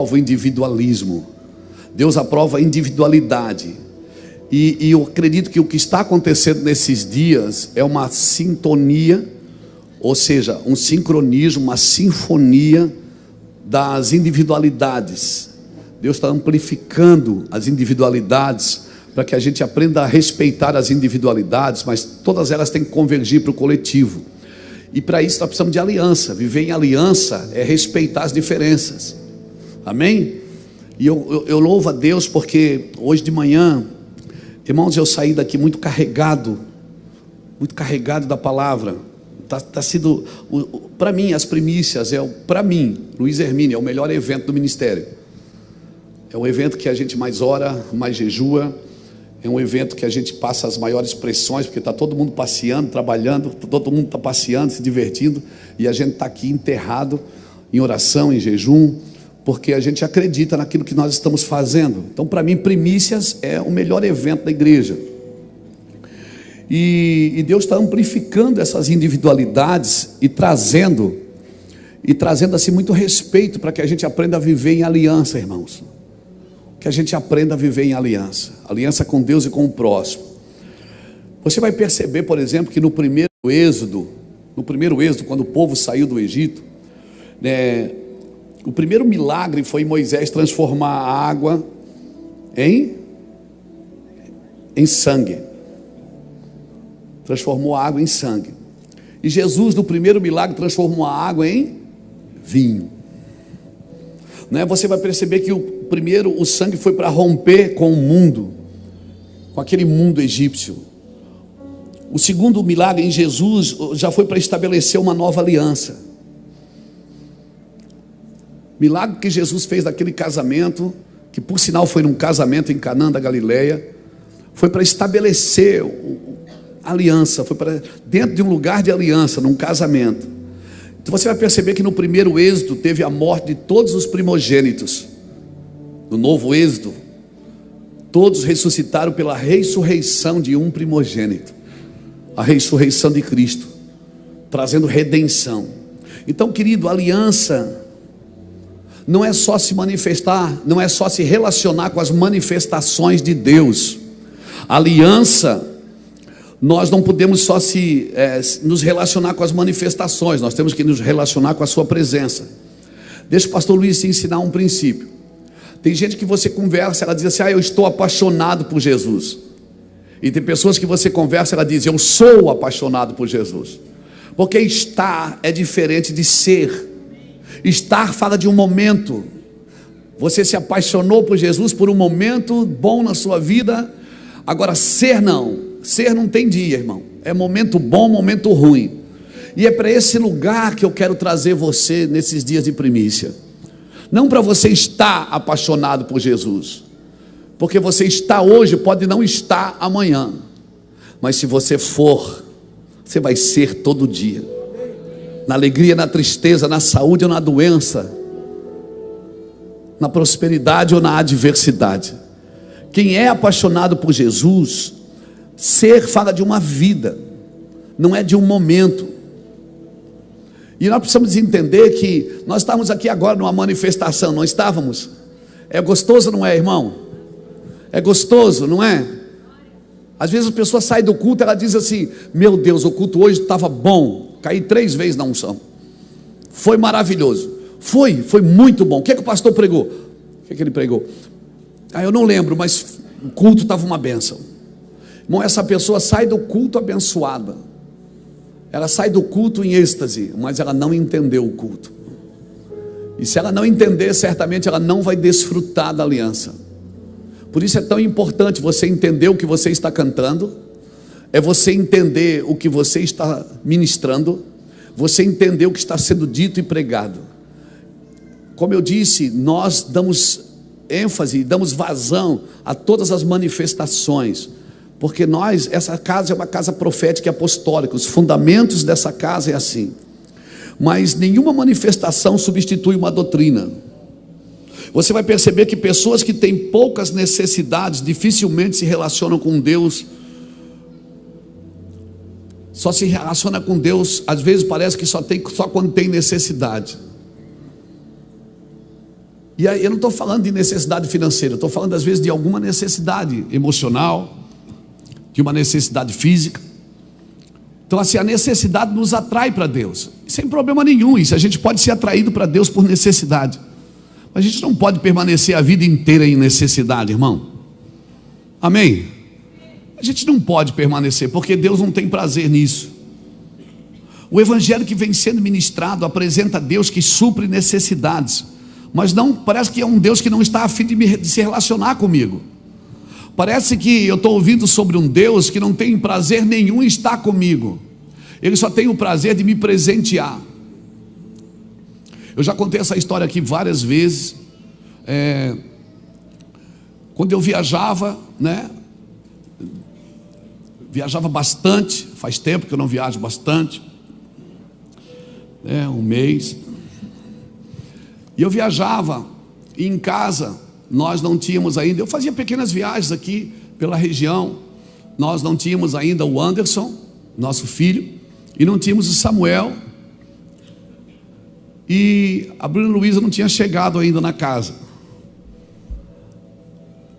aprova o individualismo, Deus aprova a individualidade. E eu acredito que o que está acontecendo nesses dias é uma sintonia, ou seja, um sincronismo, uma sinfonia das individualidades. Deus está amplificando as individualidades para que a gente aprenda a respeitar as individualidades, mas todas elas têm que convergir para o coletivo. E para isso nós precisamos de aliança. Viver em aliança é respeitar as diferenças. Amém? E eu louvo a Deus porque hoje de manhã, irmãos, eu saí daqui muito carregado da palavra. Tá sido, para mim, as primícias, para mim, Luiz Hermínio, é o melhor evento do ministério. É um evento que a gente mais ora, mais jejua. É um evento que a gente passa as maiores pressões, porque está todo mundo passeando, trabalhando, todo mundo está passeando, se divertindo, e a gente está aqui enterrado em oração, em jejum, porque a gente acredita naquilo que nós estamos fazendo. Então, para mim, primícias é o melhor evento da igreja. E Deus está amplificando essas individualidades e trazendo assim muito respeito para que a gente aprenda a viver em aliança, irmãos. Que a gente aprenda a viver em aliança com Deus e com o próximo. Você vai perceber, por exemplo, que no primeiro êxodo, quando o povo saiu do Egito, o primeiro milagre foi Moisés transformar a água em sangue. Transformou a água em sangue. E Jesus, no primeiro milagre, transformou a água em vinho. Você vai perceber que o sangue foi para romper com o mundo, com aquele mundo egípcio. O segundo milagre em Jesus já foi para estabelecer uma nova aliança. Milagre que Jesus fez daquele casamento, que por sinal foi num casamento em Canaã da Galileia, foi para estabelecer a aliança, foi para dentro de um lugar de aliança, num casamento. Então você vai perceber que no primeiro êxodo teve a morte de todos os primogênitos. No novo êxodo, todos ressuscitaram pela ressurreição de um primogênito, a ressurreição de Cristo, trazendo redenção. Então, querido, aliança não é só se manifestar, não é só se relacionar com as manifestações de Deus. Aliança, nós não podemos só nos relacionar com as manifestações, nós temos que nos relacionar com a sua presença. Deixa o pastor Luiz te ensinar um princípio. Tem gente que você conversa, ela diz assim: eu estou apaixonado por Jesus. E tem pessoas que você conversa, ela diz: eu sou apaixonado por Jesus. Porque estar é diferente de ser. Estar fala de um momento. Você se apaixonou por Jesus por um momento bom na sua vida. Agora ser não. Ser não tem dia, irmão. É momento bom, momento ruim. E é para esse lugar que eu quero trazer você nesses dias de primícia. Não para você estar apaixonado por Jesus, porque você está hoje, pode não estar amanhã, mas se você for, você vai ser todo dia, na alegria, na tristeza, na saúde ou na doença, na prosperidade ou na adversidade. Quem é apaixonado por Jesus, ser fala de uma vida, não é de um momento. E nós precisamos entender que nós estamos aqui agora numa manifestação, não estávamos? É gostoso, não é, irmão? É gostoso, não é? Às vezes a pessoa sai do culto, ela diz assim: meu Deus, o culto hoje estava bom, caí 3 vezes na unção, foi maravilhoso, foi muito bom. O que é que o pastor pregou? O que é que ele pregou? Eu não lembro, mas o culto estava uma bênção. Irmão, essa pessoa sai do culto abençoada, ela sai do culto em êxtase, mas ela não entendeu o culto. E se ela não entender, certamente ela não vai desfrutar da aliança. Por isso é tão importante você entender o que você está cantando, é você entender o que você está ministrando, você entender o que está sendo dito e pregado. Como eu disse, nós damos ênfase, damos vazão a todas as manifestações, porque essa casa é uma casa profética e apostólica, os fundamentos dessa casa é assim. Mas nenhuma manifestação substitui uma doutrina. Você vai perceber que pessoas que têm poucas necessidades dificilmente se relacionam com Deus. Só se relaciona com Deus, às vezes parece que só quando tem necessidade. E aí eu não estou falando de necessidade financeira, eu estou falando às vezes de alguma necessidade emocional, de uma necessidade física. Então assim, a necessidade nos atrai para Deus, sem problema nenhum. Isso, a gente pode ser atraído para Deus por necessidade, mas a gente não pode permanecer a vida inteira em necessidade, irmão. Amém? A gente não pode permanecer, porque Deus não tem prazer nisso. O evangelho que vem sendo ministrado apresenta Deus que supre necessidades, mas não, parece que é um Deus que não está a fim de se relacionar comigo. Parece que eu estou ouvindo sobre um Deus que não tem prazer nenhum em estar comigo. Ele só tem o prazer de me presentear. Eu já contei essa história aqui várias vezes. Quando eu viajava, né? Viajava bastante. Faz tempo que eu não viajo bastante. Um mês. E eu viajava, e em casa nós não tínhamos ainda, eu fazia pequenas viagens aqui pela região, nós não tínhamos ainda o Anderson, nosso filho, e não tínhamos o Samuel, e a Bruna Luísa não tinha chegado ainda na casa.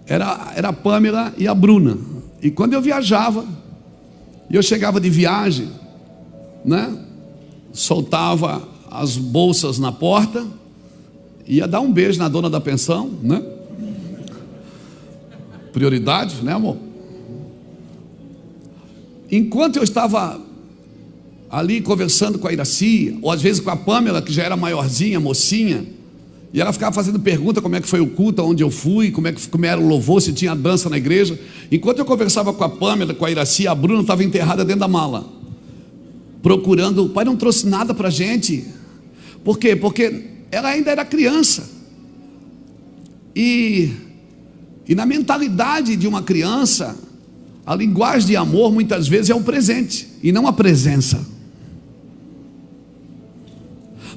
Era a Pâmela e a Bruna. E quando eu viajava, eu chegava de viagem, né? Soltava as bolsas na porta, ia dar um beijo na dona da pensão, né? Prioridade, né, amor? Enquanto eu estava ali conversando com a Iraci, ou às vezes com a Pâmela, que já era maiorzinha, mocinha, e ela ficava fazendo pergunta como é que foi o culto, onde eu fui, como era o louvor, se tinha dança na igreja. Enquanto eu conversava com a Pâmela, com a Iraci, a Bruna estava enterrada dentro da mala, procurando. O pai não trouxe nada para a gente. Por quê? Porque ela ainda era criança. E na mentalidade de uma criança, a linguagem de amor muitas vezes é o presente e não a presença.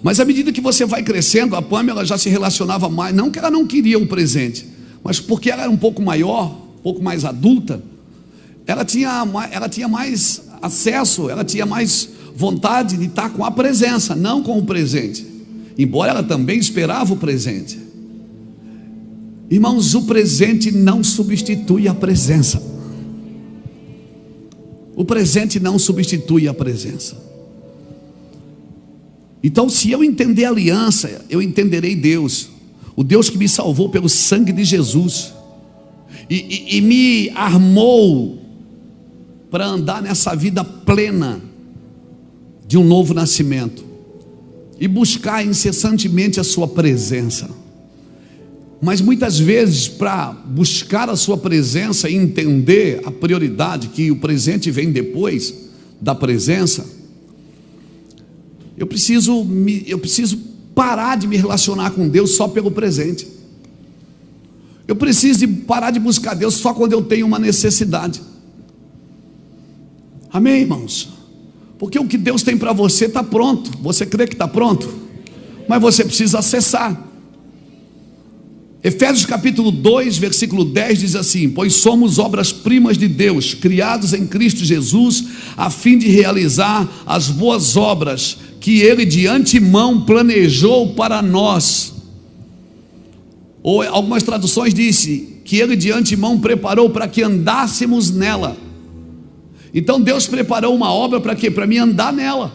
Mas à medida que você vai crescendo, a Pâmela já se relacionava mais, não que ela não queria o presente, mas porque ela era um pouco maior, um pouco mais adulta, ela tinha mais acesso, ela tinha mais vontade de estar com a presença, não com o presente, embora ela também esperava o presente. Irmãos, o presente não substitui a presença. O presente não substitui a presença. Então, se eu entender a aliança, eu entenderei Deus, o Deus que me salvou pelo sangue de Jesus, e me armou para andar nessa vida plena de um novo nascimento, e buscar incessantemente a sua presença. Mas muitas vezes, para buscar a sua presença e entender a prioridade, que o presente vem depois da presença, eu preciso parar de me relacionar com Deus só pelo presente. Eu preciso parar de buscar Deus só quando eu tenho uma necessidade. Amém, irmãos? Porque o que Deus tem para você está pronto. Você crê que está pronto? Mas você precisa acessar. Efésios capítulo 2, versículo 10 diz assim: pois somos obras-primas de Deus, criados em Cristo Jesus, a fim de realizar as boas obras que Ele de antemão planejou para nós. Ou algumas traduções dizem que Ele de antemão preparou para que andássemos nela. Então Deus preparou uma obra para quê? Para mim andar nela.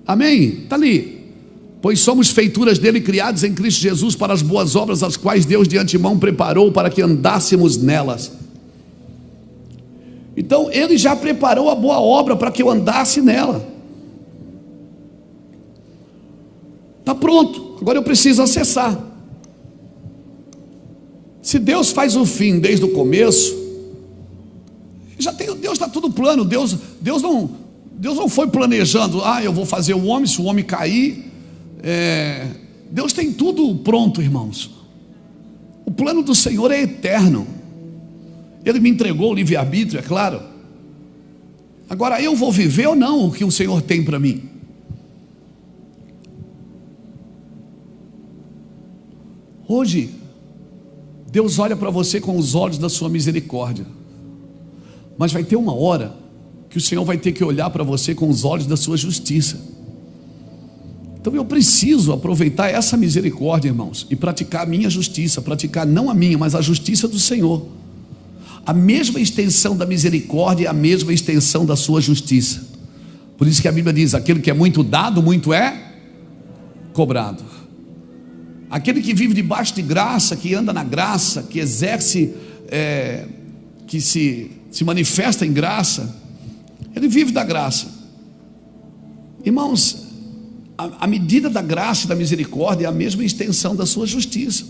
Amém? Está ali. Pois somos feituras dele, criados em Cristo Jesus para as boas obras, as quais Deus de antemão preparou para que andássemos nelas. Então Ele já preparou a boa obra para que eu andasse nela. Está pronto, agora eu preciso acessar. Se Deus faz o fim desde o começo, Deus está tudo plano. Deus não foi planejando, eu vou fazer o homem, se o homem cair. Deus tem tudo pronto, irmãos. O plano do Senhor é eterno. Ele me entregou o livre-arbítrio, é claro. Agora eu vou viver ou não o que o Senhor tem para mim? Hoje Deus olha para você com os olhos da sua misericórdia, mas vai ter uma hora que o Senhor vai ter que olhar para você com os olhos da sua justiça. Então eu preciso aproveitar essa misericórdia, irmãos, e praticar a minha justiça, praticar não a minha, mas a justiça do Senhor. A mesma extensão da misericórdia é a mesma extensão da sua justiça. Por isso que a Bíblia diz: aquele que é muito dado, muito é cobrado. Aquele que vive debaixo de graça, que anda na graça, que exerce, que se manifesta em graça, ele vive da graça. Irmãos, a medida da graça e da misericórdia é a mesma extensão da sua justiça.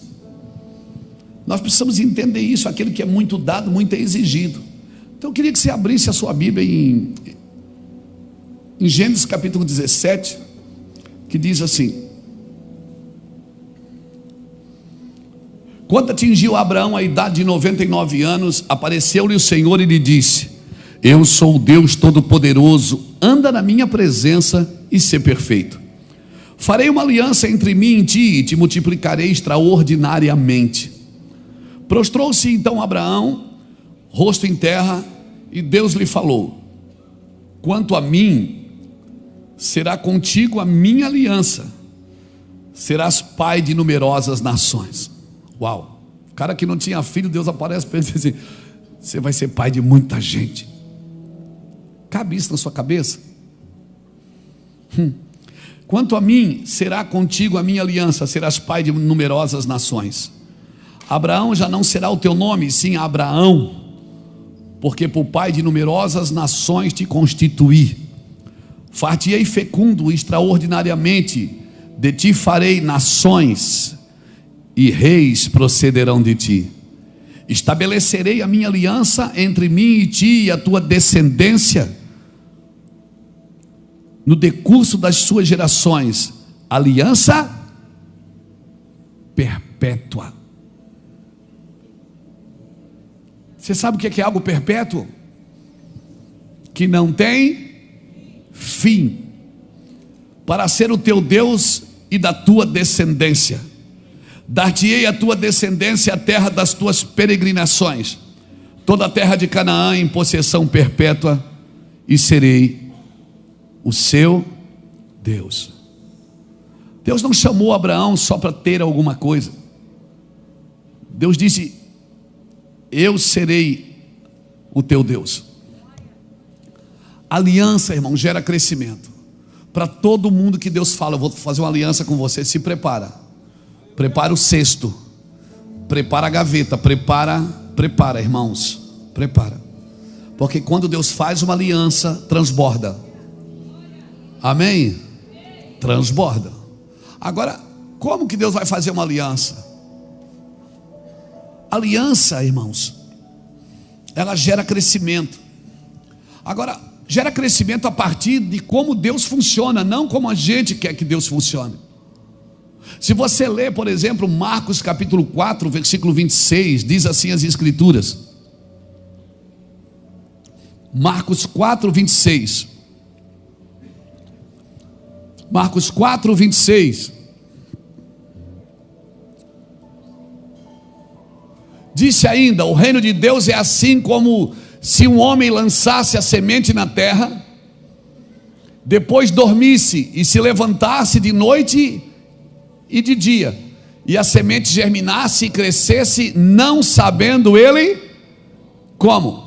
Nós precisamos entender isso. Aquele que é muito dado, muito é exigido. Então eu queria que você abrisse a sua Bíblia em Gênesis capítulo 17, que diz assim: quando atingiu Abraão a idade de 99 anos, apareceu-lhe o Senhor e lhe disse: eu sou o Deus Todo-Poderoso, anda na minha presença e sê perfeito. Farei uma aliança entre mim e ti, e te multiplicarei extraordinariamente. Prostrou-se então Abraão, rosto em terra, e Deus lhe falou: quanto a mim, será contigo a minha aliança, serás pai de numerosas nações. Uau! O cara que não tinha filho, Deus aparece para ele e diz assim: você vai ser pai de muita gente. Cabe isso na sua cabeça? Quanto a mim, será contigo a minha aliança, serás pai de numerosas nações. Abraão já não será o teu nome, sim Abraão, porque por pai de numerosas nações te constituí. Far-te-ei fecundo extraordinariamente, de ti farei nações, e reis procederão de ti. Estabelecerei a minha aliança entre mim e ti e a tua descendência no decurso das suas gerações, aliança perpétua. Você sabe o que é algo perpétuo? Que não tem fim, para ser o teu Deus e da tua descendência. Dar-te-ei a tua descendência a terra das tuas peregrinações, toda a terra de Canaã em possessão perpétua, e serei o seu Deus. Deus não chamou Abraão só para ter alguma coisa. Deus disse: eu serei o teu Deus. Aliança, irmão, gera crescimento. Para todo mundo que Deus fala: eu vou fazer uma aliança com você, se prepara. Prepara o cesto, prepara a gaveta, prepara, irmãos, prepara. Porque quando Deus faz uma aliança, transborda. Amém? Transborda. Agora, como que Deus vai fazer uma aliança? Aliança, irmãos, ela gera crescimento. Agora, gera crescimento a partir de como Deus funciona, não como a gente quer que Deus funcione. Se você ler, por exemplo, Marcos capítulo 4, versículo 26, diz assim as escrituras. Marcos 4, 26. Marcos 4, 26. Disse ainda: o reino de Deus é assim como se um homem lançasse a semente na terra, depois dormisse e se levantasse de noite e de dia, e a semente germinasse e crescesse, não sabendo ele como.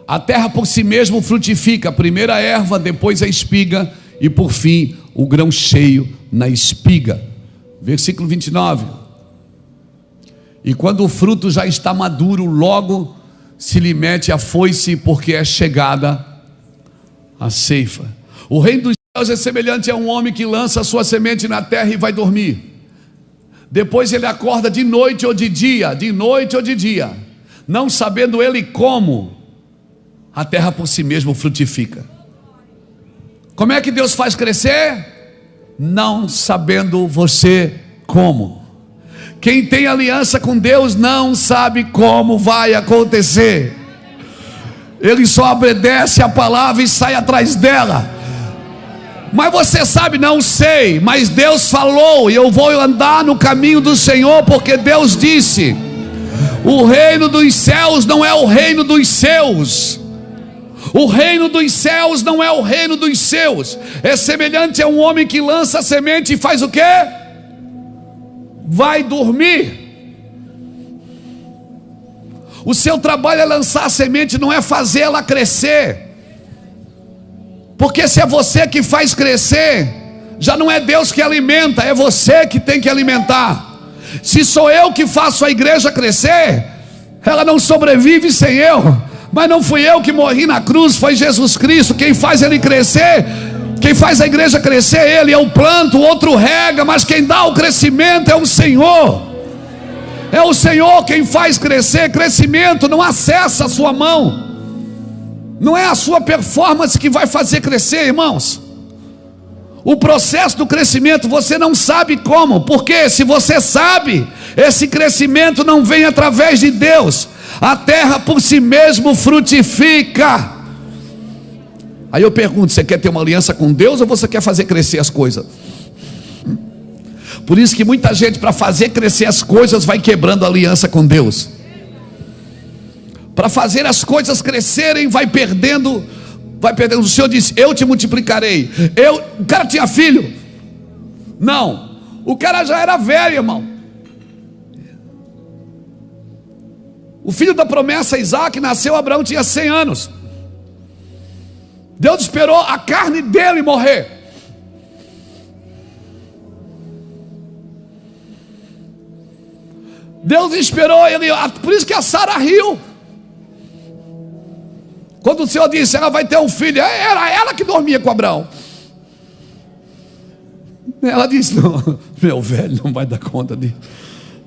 A terra por si mesmo frutifica, primeiro a erva, depois a espiga, e por fim o grão cheio na espiga. Versículo 29. E quando o fruto já está maduro, logo se lhe mete a foice, porque é chegada a ceifa. O reino dos céus é semelhante a um homem que lança a sua semente na terra e vai dormir. Depois ele acorda de noite ou de dia, não sabendo ele como. A terra por si mesmo frutifica. Como é que Deus faz crescer? Não sabendo você como. Quem tem aliança com Deus não sabe como vai acontecer. Ele só obedece a palavra e sai atrás dela. Mas você sabe? Não sei, mas Deus falou, e eu vou andar no caminho do Senhor, porque Deus disse: o reino dos céus não é o reino dos seus. O reino dos céus não é o reino dos seus. É semelhante a um homem que lança a semente e faz o quê? Vai dormir. O seu trabalho é lançar a semente, não é fazer ela crescer. Porque se é você que faz crescer, já não é Deus que alimenta, é você que tem que alimentar. Se sou eu que faço a igreja crescer, ela não sobrevive sem eu. Mas não fui eu que morri na cruz, foi Jesus Cristo. Quem faz ele crescer, quem faz a igreja crescer, ele é o planto, o outro rega, mas quem dá o crescimento é o Senhor. É o Senhor quem faz crescer. Crescimento não acessa a sua mão. Não é a sua performance que vai fazer crescer, irmãos. O processo do crescimento você não sabe como. Porque se você sabe, esse crescimento não vem através de Deus. A terra por si mesmo frutifica. Aí eu pergunto, você quer ter uma aliança com Deus ou você quer fazer crescer as coisas? Por isso que muita gente, para fazer crescer as coisas, vai quebrando a aliança com Deus. Para fazer as coisas crescerem, vai perdendo. O Senhor disse, eu te multiplicarei. O cara tinha filho? Não, o cara já era velho, irmão. O filho da promessa, Isaac, nasceu, Abraão tinha 100 anos. Deus esperou a carne dele morrer. Deus esperou ele, por isso que a Sara riu. Quando o Senhor disse, ela vai ter um filho, era ela que dormia com Abraão. Ela disse, não, meu velho não vai dar conta disso,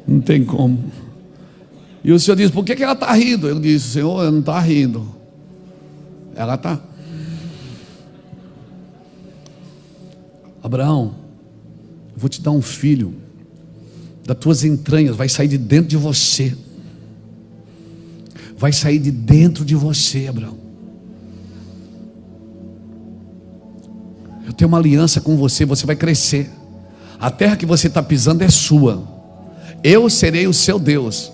não tem como. E o Senhor disse, por que ela está rindo? Ele disse, Senhor, ela não está rindo, ela está. Abraão, eu vou te dar um filho, das tuas entranhas, vai sair de dentro de você. Vai sair de dentro de você, Abraão. Eu tenho uma aliança com você, você vai crescer. A terra que você está pisando é sua. Eu serei o seu Deus.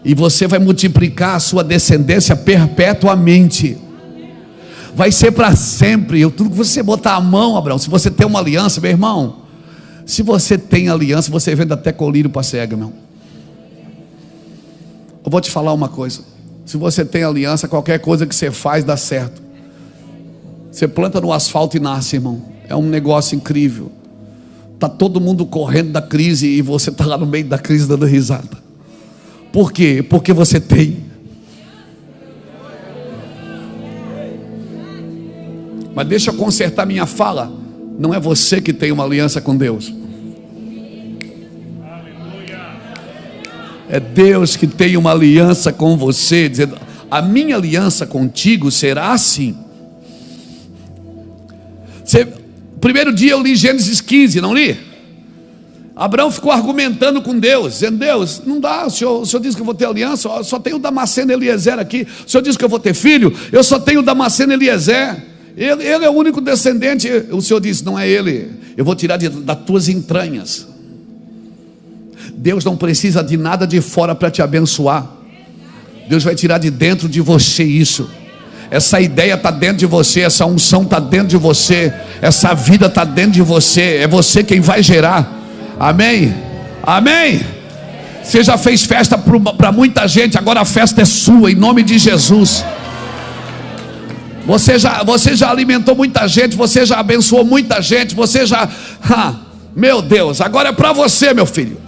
E você vai multiplicar a sua descendência perpetuamente. Vai ser para sempre. Tudo que você botar a mão, Abraão, se você tem uma aliança, meu irmão, se você tem aliança, você vende até colírio para cega, meu. Eu vou te falar uma coisa. Se você tem aliança, qualquer coisa que você faz dá certo. Você planta no asfalto e nasce, irmão. É um negócio incrível. Está todo mundo correndo da crise e você está lá no meio da crise dando risada. Por quê? Porque você tem. Mas deixa eu consertar minha fala. Não é você que tem uma aliança com Deus. É Deus que tem uma aliança com você, dizendo, a minha aliança contigo será assim. Primeiro dia eu li Gênesis 15, não li? Abraão ficou argumentando com Deus, dizendo, Deus, não dá, o senhor disse que eu vou ter aliança, eu só tenho Damasceno e Eliezer aqui. O senhor disse que eu vou ter filho, eu só tenho Damasceno e Eliezer. Ele é o único descendente. O Senhor disse, não é ele, eu vou tirar das tuas entranhas. Deus não precisa de nada de fora para te abençoar. Deus vai tirar de dentro de você isso. Essa ideia está dentro de você, essa unção está dentro de você, essa vida está dentro de você. É você quem vai gerar. Amém? Amém? Você já fez festa para muita gente, agora a festa é sua, em nome de Jesus. Você já alimentou muita gente, você já abençoou muita gente, você já... meu Deus, agora é para você, meu filho.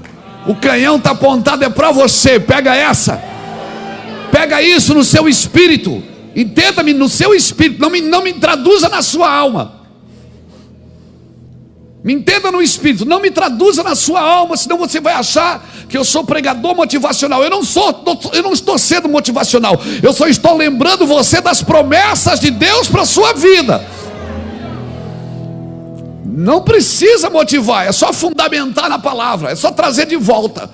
O canhão está apontado, é para você. Pega essa. Pega isso no seu espírito. Entenda-me no seu espírito. Não me traduza na sua alma. Me entenda no espírito. Não me traduza na sua alma, senão você vai achar que eu sou pregador motivacional. Eu não estou sendo motivacional. Eu só estou lembrando você das promessas de Deus para a sua vida. Não precisa motivar, é só fundamentar na palavra, é só trazer de volta.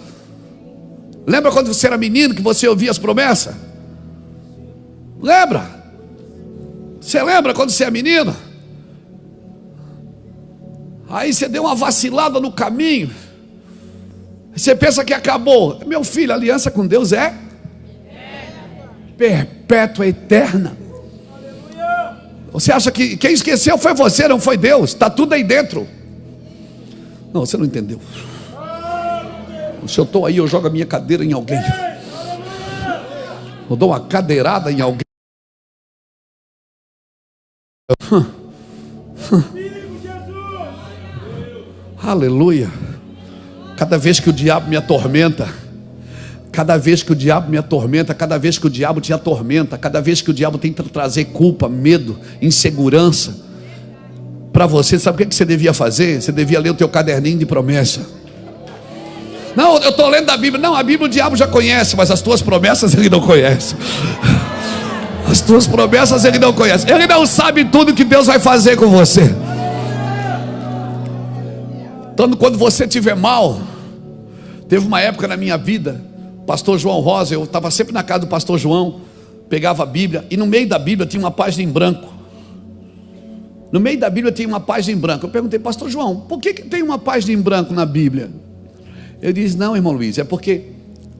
Lembra quando você era menino que você ouvia as promessas? Lembra? Você lembra quando você é menino? Aí você deu uma vacilada no caminho, você pensa que acabou. Meu filho, a aliança com Deus é perpétua, eterna. Você acha que quem esqueceu foi você, não foi Deus? Está tudo aí dentro. Não, você não entendeu. Se eu estou aí, eu jogo a minha cadeira em alguém. Eu dou uma cadeirada em alguém. Aleluia. Cada vez que o diabo me atormenta, cada vez que o diabo me atormenta, cada vez que o diabo te atormenta, cada vez que o diabo tenta trazer culpa, medo, insegurança para você, sabe o que você devia fazer? Você devia ler o teu caderninho de promessa. Não, eu estou lendo a Bíblia. Não, a Bíblia o diabo já conhece, mas as tuas promessas ele não conhece. As tuas promessas ele não conhece. Ele não sabe tudo que Deus vai fazer com você. Então, quando você estiver mal, teve uma época na minha vida, pastor João Rosa, eu estava sempre na casa do pastor João, pegava a Bíblia, e no meio da Bíblia tinha uma página em branco. No meio da Bíblia tinha uma página em branco. Eu perguntei, pastor João, por que tem uma página em branco na Bíblia? Ele disse, não, irmão Luiz, é porque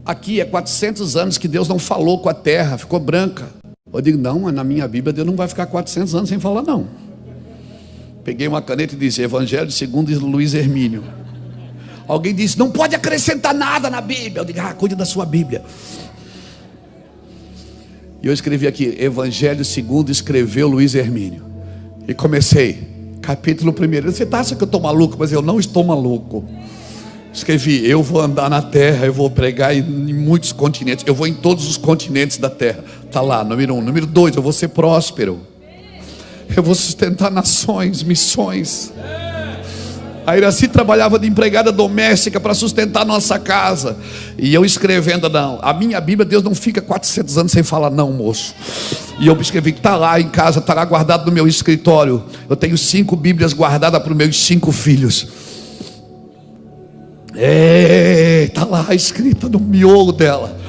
aqui é 400 anos que Deus não falou com a terra, ficou branca. Eu digo, não, mas na minha Bíblia Deus não vai ficar 400 anos sem falar, não. Peguei uma caneta e disse, Evangelho segundo Luiz Hermínio. Alguém disse, não pode acrescentar nada na Bíblia. Eu digo, cuide da sua Bíblia. E eu escrevi aqui, Evangelho segundo escreveu Luiz Hermínio. E comecei, capítulo 1. Você acha que eu estou maluco? Mas eu não estou maluco. Escrevi, eu vou andar na terra, eu vou pregar em muitos continentes, eu vou em todos os continentes da terra. Está lá, número 1. Número 2, eu vou ser próspero. Eu vou sustentar nações, missões. A Iraci trabalhava de empregada doméstica para sustentar nossa casa. E eu escrevendo, não, a minha Bíblia, Deus não fica 400 anos sem falar não, moço. E eu escrevi, está lá em casa, está lá guardado no meu escritório. Eu tenho 5 Bíblias guardadas para os meus 5 filhos. Está lá escrita no miolo dela.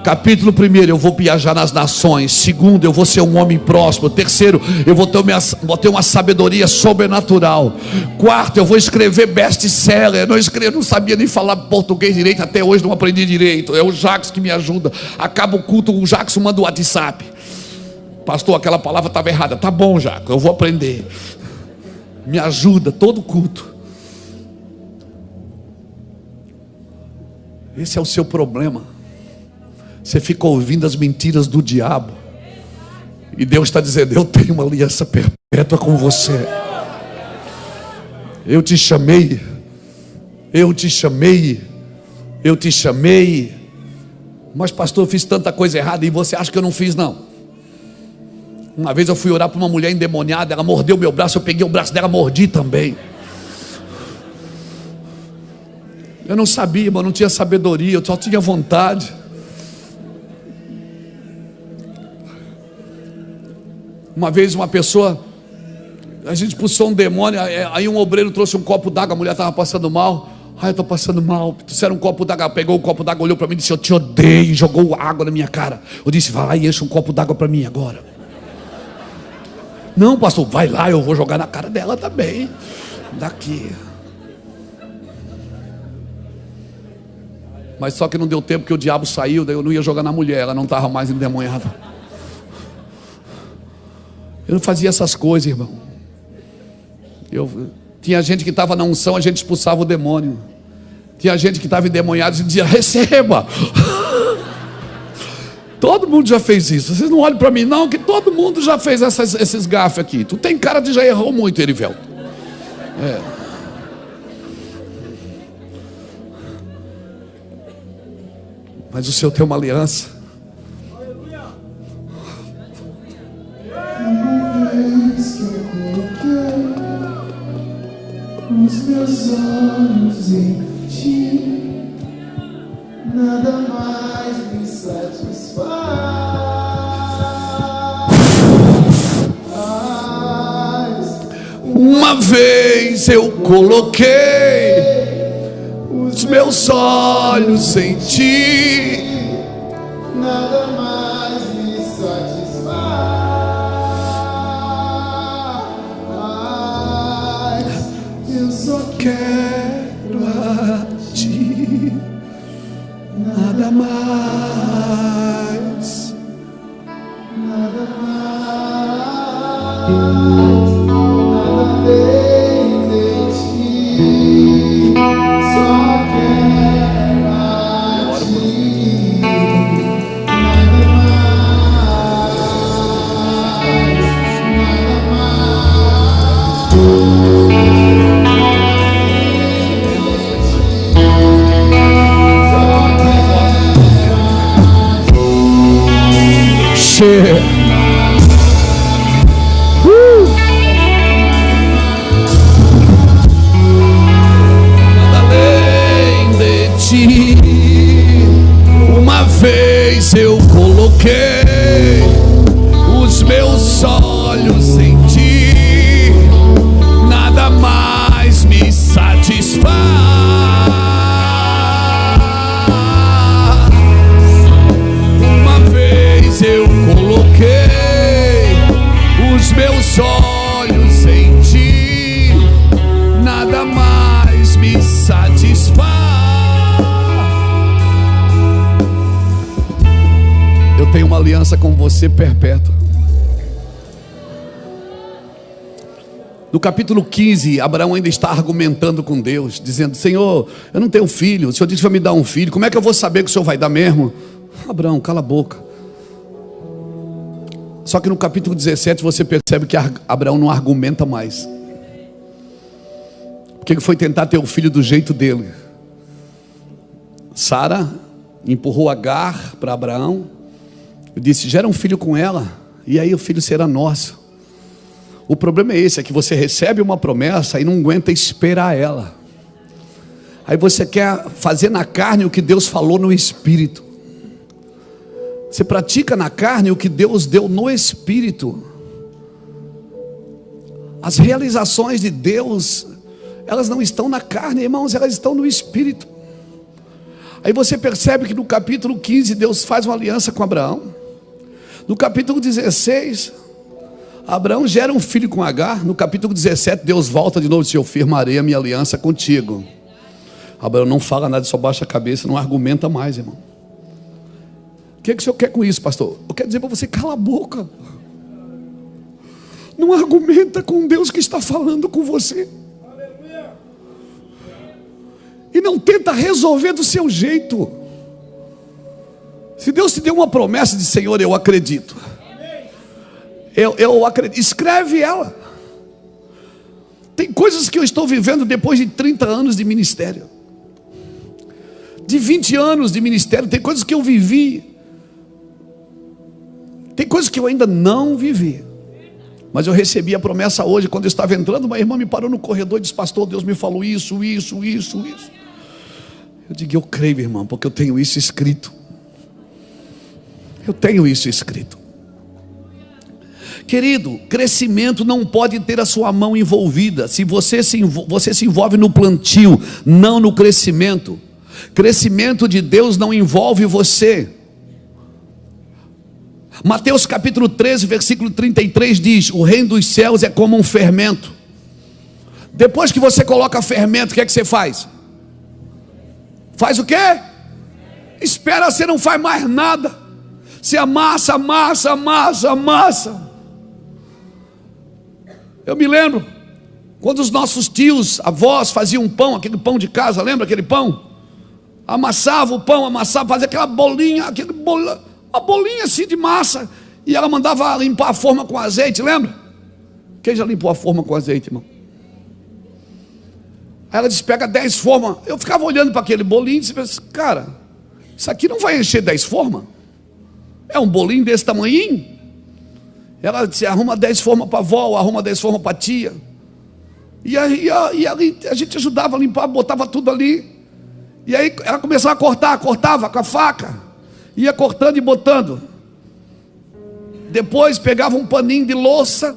Capítulo 1, eu vou viajar nas nações. 2, eu vou ser um homem próspero. 3, eu vou ter uma sabedoria sobrenatural. 4, eu vou escrever best-seller. Eu não sabia nem falar português direito. Até hoje não aprendi direito. É o Jacques que me ajuda. Acaba o culto, o Jacques manda o WhatsApp. Pastor, aquela palavra estava errada. Tá bom, Jacques, eu vou aprender. Me ajuda todo culto. Esse é o seu problema. Você fica ouvindo as mentiras do diabo. E Deus está dizendo, eu tenho uma aliança perpétua com você. Eu te chamei. Eu te chamei. Eu te chamei. Mas pastor, eu fiz tanta coisa errada. E você acha que eu não fiz, não? Uma vez eu fui orar para uma mulher endemoniada. Ela mordeu meu braço. Eu peguei o braço dela, mordi também. Eu não sabia, mas não tinha sabedoria. Eu só tinha vontade. Uma vez uma pessoa, a gente expulsou um demônio, aí um obreiro trouxe um copo d'água, a mulher estava passando mal. Eu estou passando mal. Trouxeram um copo d'água, pegou o copo d'água, olhou para mim e disse, eu te odeio, e jogou água na minha cara. Eu disse, vai lá e enche um copo d'água para mim agora. Não, pastor, vai lá, eu vou jogar na cara dela também. Daqui. Mas só que não deu tempo, que o diabo saiu, daí eu não ia jogar na mulher, ela não estava mais endemoniada. Eu não fazia essas coisas, irmão. Tinha gente que estava na unção, a gente expulsava o demônio. Tinha gente que estava endemoniado e dizia, receba. Todo mundo já fez isso. Vocês não olhem para mim não, que todo mundo já fez esses gafes aqui. Tu tem cara de já errou muito, Erivelto. Mas o Senhor tem uma aliança. Os meus olhos em ti, nada mais me satisfaz. Uma vez eu coloquei os meus olhos em ti, nada mais me satisfaz. Eu só quero a ti, nada mais, nada mais. encher. Além de ti, uma vez eu coloquei os meus olhos em ti, nada mais me satisfaz. Uma vez eu coloquei os meus olhos em ti, nada mais me satisfaz. Eu tenho uma aliança com você perpétua. No capítulo 15, Abraão ainda está argumentando com Deus, dizendo: Senhor, eu não tenho filho, o Senhor disse que vai me dar um filho, como é que eu vou saber que o Senhor vai dar mesmo? Abraão, cala a boca. Só que no capítulo 17 você percebe que Abraão não argumenta mais, porque ele foi tentar ter o filho do jeito dele. Sara empurrou Agar para Abraão e disse: gera um filho com ela, e aí o filho será nosso. O problema é esse, é que você recebe uma promessa e não aguenta esperar ela. Aí você quer fazer na carne o que Deus falou no Espírito. Você pratica na carne o que Deus deu no Espírito. As realizações de Deus, elas não estão na carne, irmãos, elas estão no Espírito. Aí você percebe que no capítulo 15 Deus faz uma aliança com Abraão. No capítulo 16, Abraão gera um filho com Agar. No capítulo 17, Deus volta de novo e diz: eu firmarei a minha aliança contigo. Abraão não fala nada, só baixa a cabeça, não argumenta mais, irmão. O que o senhor quer com isso, pastor? Eu quero dizer para você: cala a boca. Não argumenta com Deus que está falando com você. E não tenta resolver do seu jeito. Se Deus te deu uma promessa de Senhor, eu acredito. Eu acredito, escreve ela. Tem coisas que eu estou vivendo depois de 30 anos de ministério, de 20 anos de ministério. Tem coisas que eu vivi, tem coisas que eu ainda não vivi, mas eu recebi a promessa hoje. Quando eu estava entrando, uma irmã me parou no corredor e disse: pastor, Deus me falou isso. Eu digo: eu creio, irmão, porque eu tenho isso escrito. Eu tenho isso escrito. Querido, crescimento não pode ter a sua mão envolvida. Se você se envolve no plantio, não no crescimento. Crescimento de Deus não envolve você. Mateus capítulo 13, versículo 33 diz: o reino dos céus é como um fermento. Depois que você coloca fermento, o que é que você faz? Faz o quê? Espera, você não faz mais nada. Você amassa. Eu me lembro quando os nossos tios, avós faziam pão, aquele pão de casa, lembra aquele pão? Amassava o pão, fazia aquela bolinha, uma bolinha assim de massa, e ela mandava limpar a forma com azeite, lembra? Quem já limpou a forma com azeite, irmão? Aí ela disse: pega 10 formas. Eu ficava olhando para aquele bolinho e disse: cara, isso aqui não vai encher 10 formas. É um bolinho desse tamanhinho. Ela disse: arruma 10 formas para a avó, arruma 10 formas para a tia. E aí a gente ajudava a limpar, botava tudo ali. E aí ela começava a cortava com a faca, ia cortando e botando. Depois pegava um paninho de louça,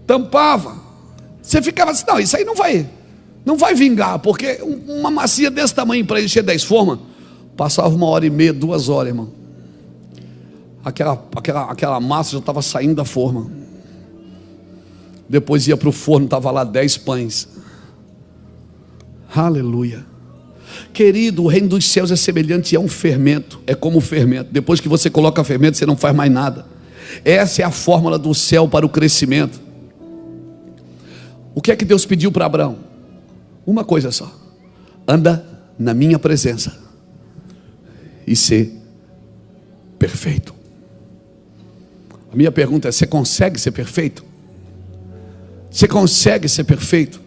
tampava. Você ficava assim: não, isso aí não vai vingar, porque uma massinha desse tamanho para encher 10 formas, passava 1h30, 2 horas, irmão. Aquela massa já estava saindo da forma. Depois ia para o forno, estava lá 10 pães. Aleluia. Querido, o reino dos céus é semelhante a um fermento. É como um fermento. Depois que você coloca fermento, você não faz mais nada. Essa é a fórmula do céu para o crescimento. O que é que Deus pediu para Abraão? Uma coisa só: anda na minha presença e ser perfeito. A minha pergunta é: você consegue ser perfeito? Você consegue ser perfeito?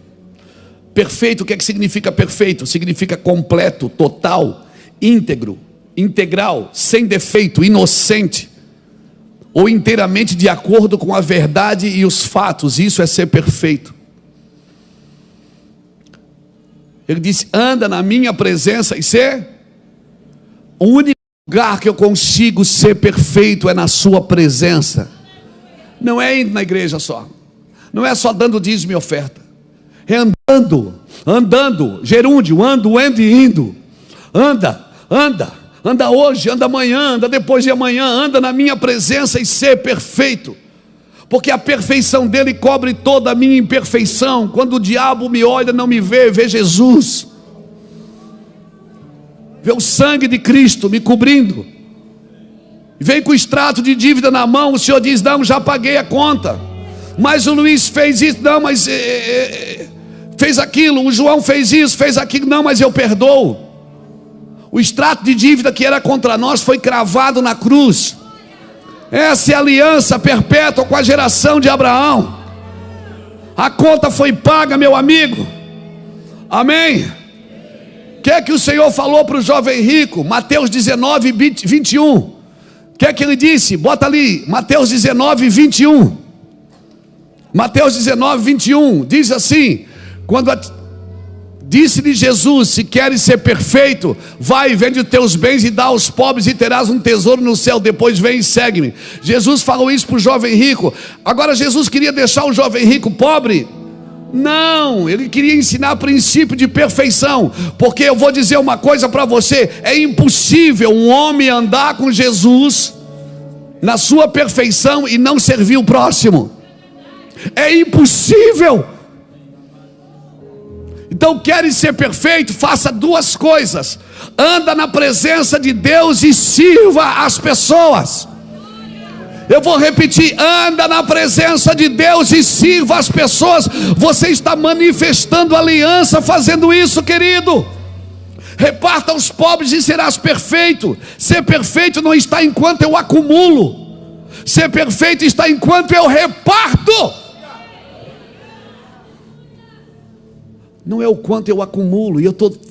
Perfeito, o que é que significa perfeito? Significa completo, total, íntegro, integral, sem defeito, inocente, ou inteiramente de acordo com a verdade e os fatos. Isso é ser perfeito. Ele disse: anda na minha presença e ser. O único lugar que eu consigo ser perfeito é na sua presença. Não é indo na igreja só, não é só dando dízimo e oferta, é andando, gerúndio, ando e indo. Anda hoje, anda amanhã, anda depois de amanhã, anda na minha presença e ser perfeito, porque a perfeição dele cobre toda a minha imperfeição. Quando o diabo me olha, não me vê Jesus, vê o sangue de Cristo me cobrindo. Vem com o extrato de dívida na mão, o Senhor diz: não, já paguei a conta. Mas o Luiz fez isso, não, mas fez aquilo, o João fez isso, fez aquilo, não, mas eu perdoo. O extrato de dívida que era contra nós foi cravado na cruz. Essa é a aliança perpétua com a geração de Abraão. A conta foi paga, meu amigo. Amém? O que é que o Senhor falou para o jovem rico? Mateus 19, 21. O que é que ele disse? Bota ali, Mateus 19, 21. Mateus 19, 21. Diz assim: disse-lhe Jesus: se queres ser perfeito, vai e vende os teus bens e dá aos pobres, e terás um tesouro no céu. Depois vem e segue-me. Jesus falou isso para o jovem rico. Agora, Jesus queria deixar o jovem rico pobre? Não, ele queria ensinar princípio de perfeição. Porque eu vou dizer uma coisa para você: é impossível um homem andar com Jesus na sua perfeição e não servir o próximo. É impossível. Então, queres ser perfeito? Faça duas coisas: anda na presença de Deus e sirva as pessoas. Eu vou repetir: anda na presença de Deus e sirva as pessoas. Você está manifestando aliança fazendo isso, querido. Reparta aos pobres e serás perfeito. Ser perfeito não está enquanto eu acumulo. Ser perfeito está enquanto eu reparto. Não é o quanto eu acumulo. E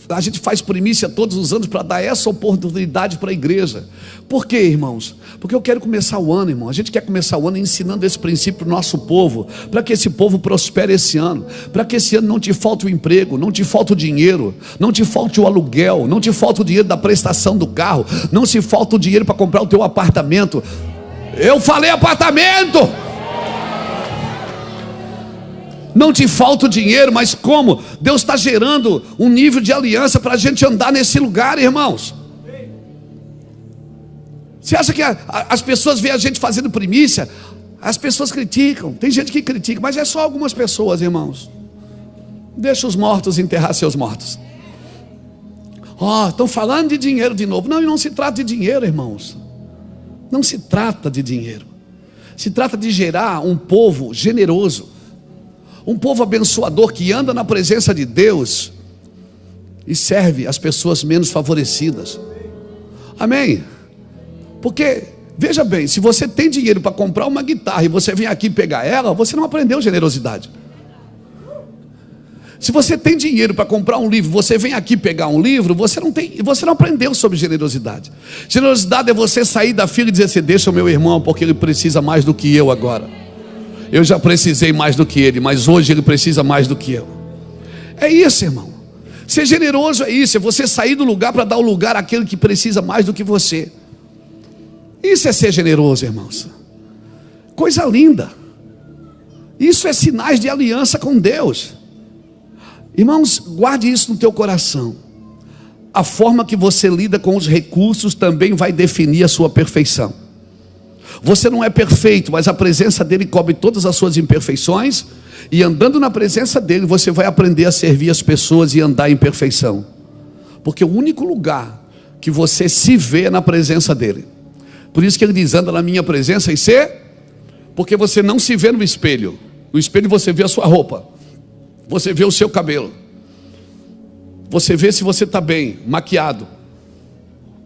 a gente faz primícia todos os anos para dar essa oportunidade para a igreja. Por quê, irmãos? Porque eu quero começar o ano, irmão. A gente quer começar o ano ensinando esse princípio para o nosso povo, para que esse povo prospere esse ano, para que esse ano não te falte o emprego, não te falte o dinheiro, não te falte o aluguel, não te falte o dinheiro da prestação do carro, não se falta o dinheiro para comprar o teu apartamento. Eu falei apartamento. Não te falta o dinheiro, mas como? Deus está gerando um nível de aliança para a gente andar nesse lugar, irmãos. Você acha que as pessoas veem a gente fazendo primícia? As pessoas criticam, tem gente que critica, mas é só algumas pessoas, irmãos. Deixa os mortos enterrar seus mortos. Estão falando de dinheiro de novo. Não, e não se trata de dinheiro, irmãos. Não se trata de dinheiro. Se trata de gerar um povo generoso, um povo abençoador que anda na presença de Deus e serve as pessoas menos favorecidas. Amém? Porque, veja bem, se você tem dinheiro para comprar uma guitarra e você vem aqui pegar ela, você não aprendeu generosidade. Se você tem dinheiro para comprar um livro, você vem aqui pegar um livro, você não aprendeu sobre generosidade. Generosidade é você sair da fila e dizer assim: deixa o meu irmão, porque ele precisa mais do que eu agora. Eu já precisei mais do que ele, mas hoje ele precisa mais do que eu. É isso, irmão. Ser generoso é isso, é você sair do lugar para dar o lugar àquele que precisa mais do que você. Isso é ser generoso, irmãos. Coisa linda. Isso é sinais de aliança com Deus. Irmãos, guarde isso no teu coração. A forma que você lida com os recursos também vai definir a sua perfeição. Você não é perfeito, mas a presença dele cobre todas as suas imperfeições. E andando na presença dele, você vai aprender a servir as pessoas e andar em perfeição. Porque o único lugar que você se vê é na presença dele. Por isso que ele diz: anda na minha presença e ser. Porque você não se vê no espelho. No espelho você vê a sua roupa, você vê o seu cabelo, você vê se você está bem, maquiado.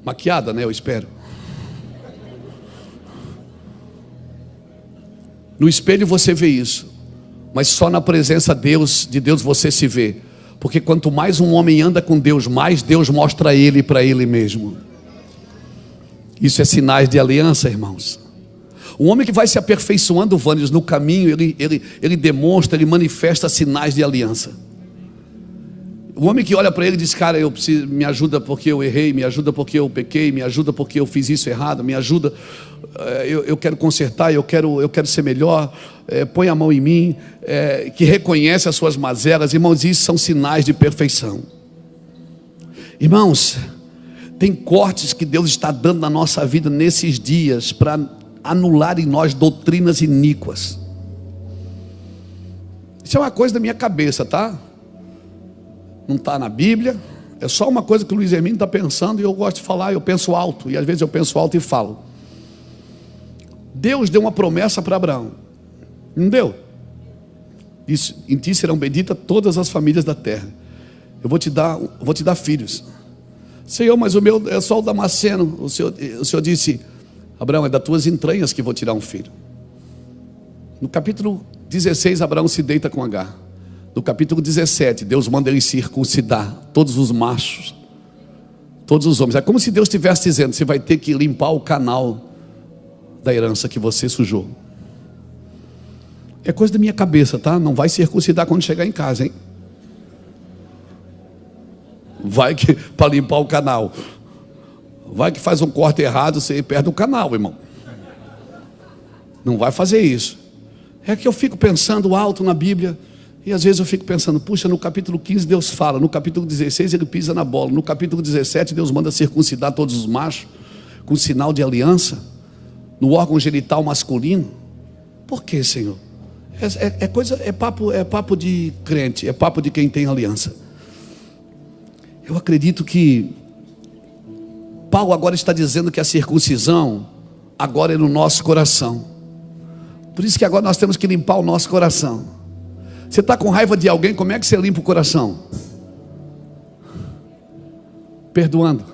Maquiada, né? Eu espero. No espelho você vê isso, mas só na presença de Deus você se vê. Porque quanto mais um homem anda com Deus, mais Deus mostra ele para ele mesmo. Isso é sinais de aliança, irmãos. Um homem que vai se aperfeiçoando, Vânios, no caminho, ele demonstra, ele manifesta sinais de aliança. O homem que olha para ele e diz: cara, eu preciso, me ajuda porque eu errei, me ajuda porque eu pequei, me ajuda porque eu fiz isso errado, me ajuda, eu quero consertar, eu quero ser melhor, põe a mão em mim, que reconhece as suas mazelas. Irmãos, isso são sinais de perfeição. Irmãos, tem cortes que Deus está dando na nossa vida nesses dias para anular em nós doutrinas iníquas. Isso é uma coisa da minha cabeça, tá? Não está na Bíblia, é só uma coisa que o Luiz Hermínio está pensando, e eu gosto de falar, eu penso alto, e às vezes eu penso alto e falo. Deus deu uma promessa para Abraão, não deu? Disse: em ti serão benditas todas as famílias da terra, eu vou te dar filhos. Senhor, mas o meu é só o Damasceno. O Senhor disse: Abraão, é das tuas entranhas que vou tirar um filho. No capítulo 16, Abraão se deita com Agar. No capítulo 17, Deus manda ele circuncidar todos os machos, todos os homens. É como se Deus estivesse dizendo: você vai ter que limpar o canal da herança que você sujou. É coisa da minha cabeça, tá? Não vai circuncidar quando chegar em casa, hein? Vai que para limpar o canal. Vai que faz um corte errado, você perde o canal, irmão. Não vai fazer isso. É que eu fico pensando alto na Bíblia, e às vezes eu fico pensando: puxa, no capítulo 15 Deus fala, no capítulo 16 ele pisa na bola, no capítulo 17 Deus manda circuncidar todos os machos, com sinal de aliança, no órgão genital masculino. Por que, Senhor? É papo de crente, é papo de quem tem aliança. Eu acredito que Paulo agora está dizendo que a circuncisão agora é no nosso coração. Por isso que agora nós temos que limpar o nosso coração. Você está com raiva de alguém, como é que você limpa o coração? Perdoando.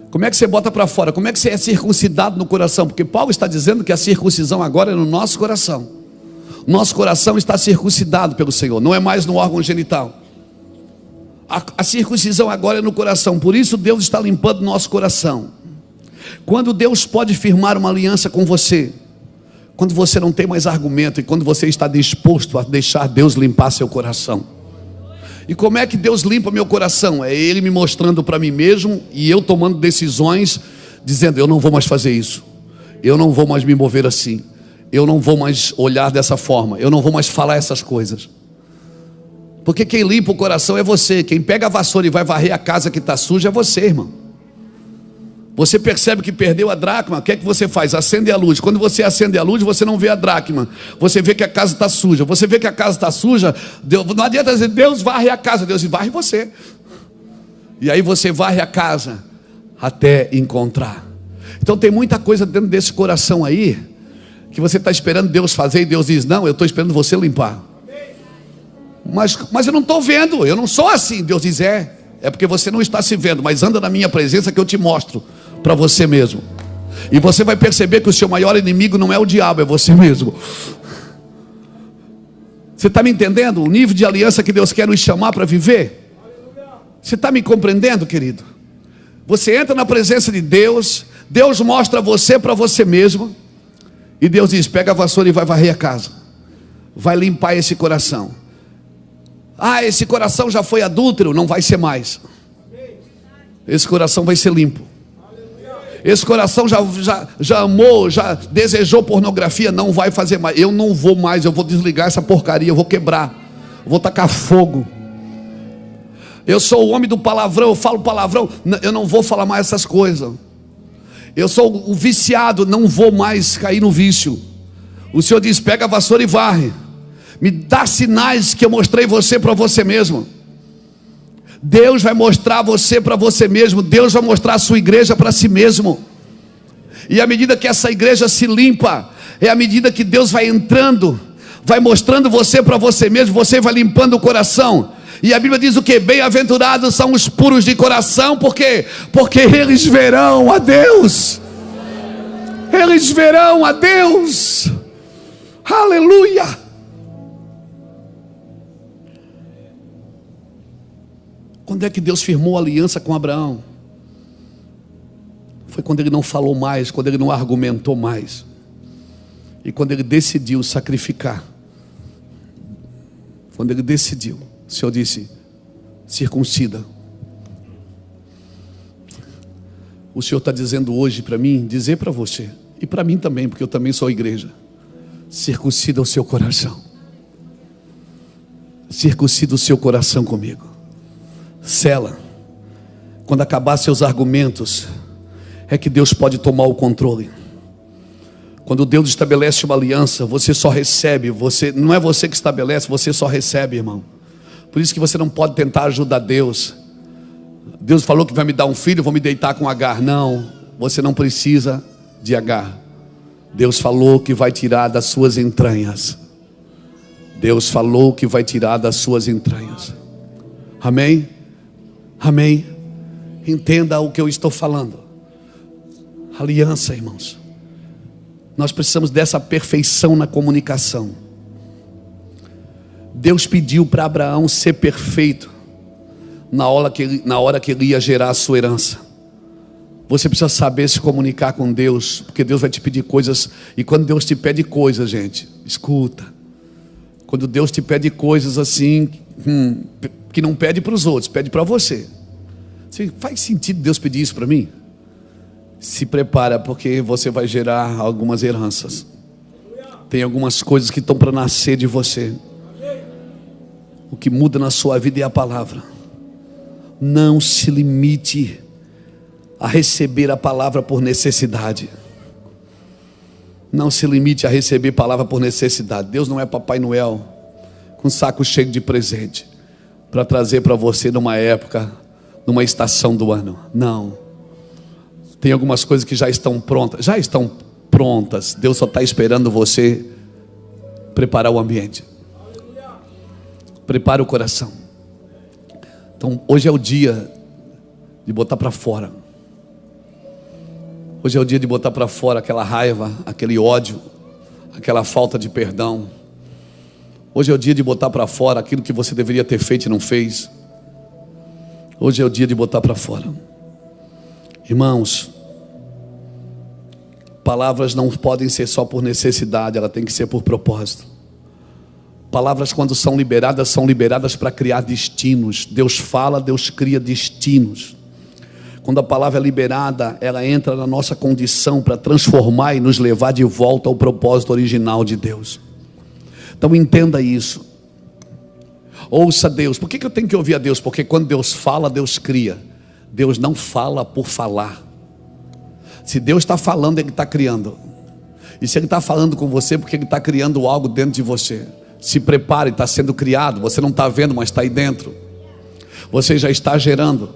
Como é que você bota para fora? Como é que você é circuncidado no coração? Porque Paulo está dizendo que a circuncisão agora é no nosso coração. Nosso coração está circuncidado pelo Senhor, não é mais no órgão genital. A circuncisão agora é no coração. Por isso Deus está limpando nosso coração. Quando Deus pode firmar uma aliança com você? Quando você não tem mais argumento, e quando você está disposto a deixar Deus limpar seu coração. E como é que Deus limpa meu coração? É Ele me mostrando para mim mesmo, e eu tomando decisões, dizendo: eu não vou mais fazer isso, eu não vou mais me mover assim, eu não vou mais olhar dessa forma, eu não vou mais falar essas coisas. Porque quem limpa o coração é você. Quem pega a vassoura e vai varrer a casa que está suja é você, irmão. Você percebe que perdeu a dracma, o que é que você faz? Acende a luz. Quando você acende a luz, você não vê a dracma, você vê que a casa está suja. Você vê que a casa está suja, não adianta dizer: Deus varre a casa. Deus varre você. E aí você varre a casa até encontrar. Então tem muita coisa dentro desse coração aí, que você está esperando Deus fazer, e Deus diz: não, eu estou esperando você limpar. Mas eu não estou vendo, eu não sou assim. Deus diz: é porque você não está se vendo, mas anda na minha presença que eu te mostro para você mesmo. E você vai perceber que o seu maior inimigo não é o diabo, é você mesmo. Você está me entendendo? O nível de aliança que Deus quer nos chamar para viver. Você está me compreendendo, querido? Você entra na presença de Deus, Deus mostra você para você mesmo, e Deus diz: pega a vassoura e vai varrer a casa, vai limpar esse coração. Ah, esse coração já foi adúltero, não vai ser mais. Esse coração vai ser limpo. Esse coração já amou, já desejou pornografia, não vai fazer mais. Eu não vou mais, eu vou desligar essa porcaria, eu vou quebrar, eu vou tacar fogo. Eu sou o homem do palavrão, eu falo palavrão, eu não vou falar mais essas coisas. Eu sou o viciado, não vou mais cair no vício. O Senhor diz: pega a vassoura e varre. Me dá sinais que eu mostrei você para você mesmo. Deus vai mostrar você para você mesmo. Deus vai mostrar a sua igreja para si mesmo. E à medida que essa igreja se limpa, é à medida que Deus vai entrando, vai mostrando você para você mesmo. Você vai limpando o coração. E a Bíblia diz o que? Bem-aventurados são os puros de coração. Por quê? Porque eles verão a Deus. Eles verão a Deus. Aleluia. Quando é que Deus firmou aliança com Abraão? foi quando ele não falou mais, quando ele não argumentou mais, e quando ele decidiu sacrificar. Quando ele decidiu, o Senhor disse: circuncida. O Senhor está dizendo hoje para mim, dizer para você, e para mim também, porque eu também sou igreja: circuncida o seu coração. Circuncida o seu coração comigo. Sela. Quando acabar seus argumentos, é que Deus pode tomar o controle. Quando Deus estabelece uma aliança, você só recebe. Não é você que estabelece, você só recebe, irmão. Por isso que você não pode tentar ajudar Deus. Deus falou que vai me dar um filho, eu vou me deitar com Agar. Não, você não precisa de Agar. Deus falou que vai tirar das suas entranhas. Deus falou que vai tirar das suas entranhas. Amém? Amém? Entenda o que eu estou falando. Aliança, irmãos. Nós precisamos dessa perfeição na comunicação. Deus pediu para Abraão ser perfeito na hora que ele ia gerar a sua herança. Você precisa saber se comunicar com Deus, porque Deus vai te pedir coisas. E quando Deus te pede coisas, gente, escuta. Quando Deus te pede coisas assim, que não pede para os outros, pede para você. Faz sentido Deus pedir isso para mim? Se prepara, porque você vai gerar algumas heranças. Tem algumas coisas que estão para nascer de você. O que muda na sua vida é a palavra. Não se limite a receber a palavra por necessidade. Não se limite a receber palavra por necessidade. Deus não é Papai Noel com saco cheio de presente para trazer para você numa época, numa estação do ano. Não. Tem algumas coisas que já estão prontas. Já estão prontas. Deus só está esperando você preparar o ambiente. Prepara o coração. Então hoje é o dia de botar para fora. Hoje é o dia de botar para fora aquela raiva, aquele ódio, aquela falta de perdão. Hoje é o dia de botar para fora aquilo que você deveria ter feito e não fez. Hoje é o dia de botar para fora. Irmãos, palavras não podem ser só por necessidade, ela tem que ser por propósito. Palavras, quando são liberadas para criar destinos. Deus fala, Deus cria destinos. Quando a palavra é liberada, ela entra na nossa condição para transformar e nos levar de volta ao propósito original de Deus. Então entenda isso. Ouça Deus. Por que eu tenho que ouvir a Deus? Porque quando Deus fala, Deus cria. Deus não fala por falar. Se Deus está falando, Ele está criando. E se Ele está falando com você, porque Ele está criando algo dentro de você. Se prepare, está sendo criado. Você não está vendo, mas está aí dentro. Você já está gerando.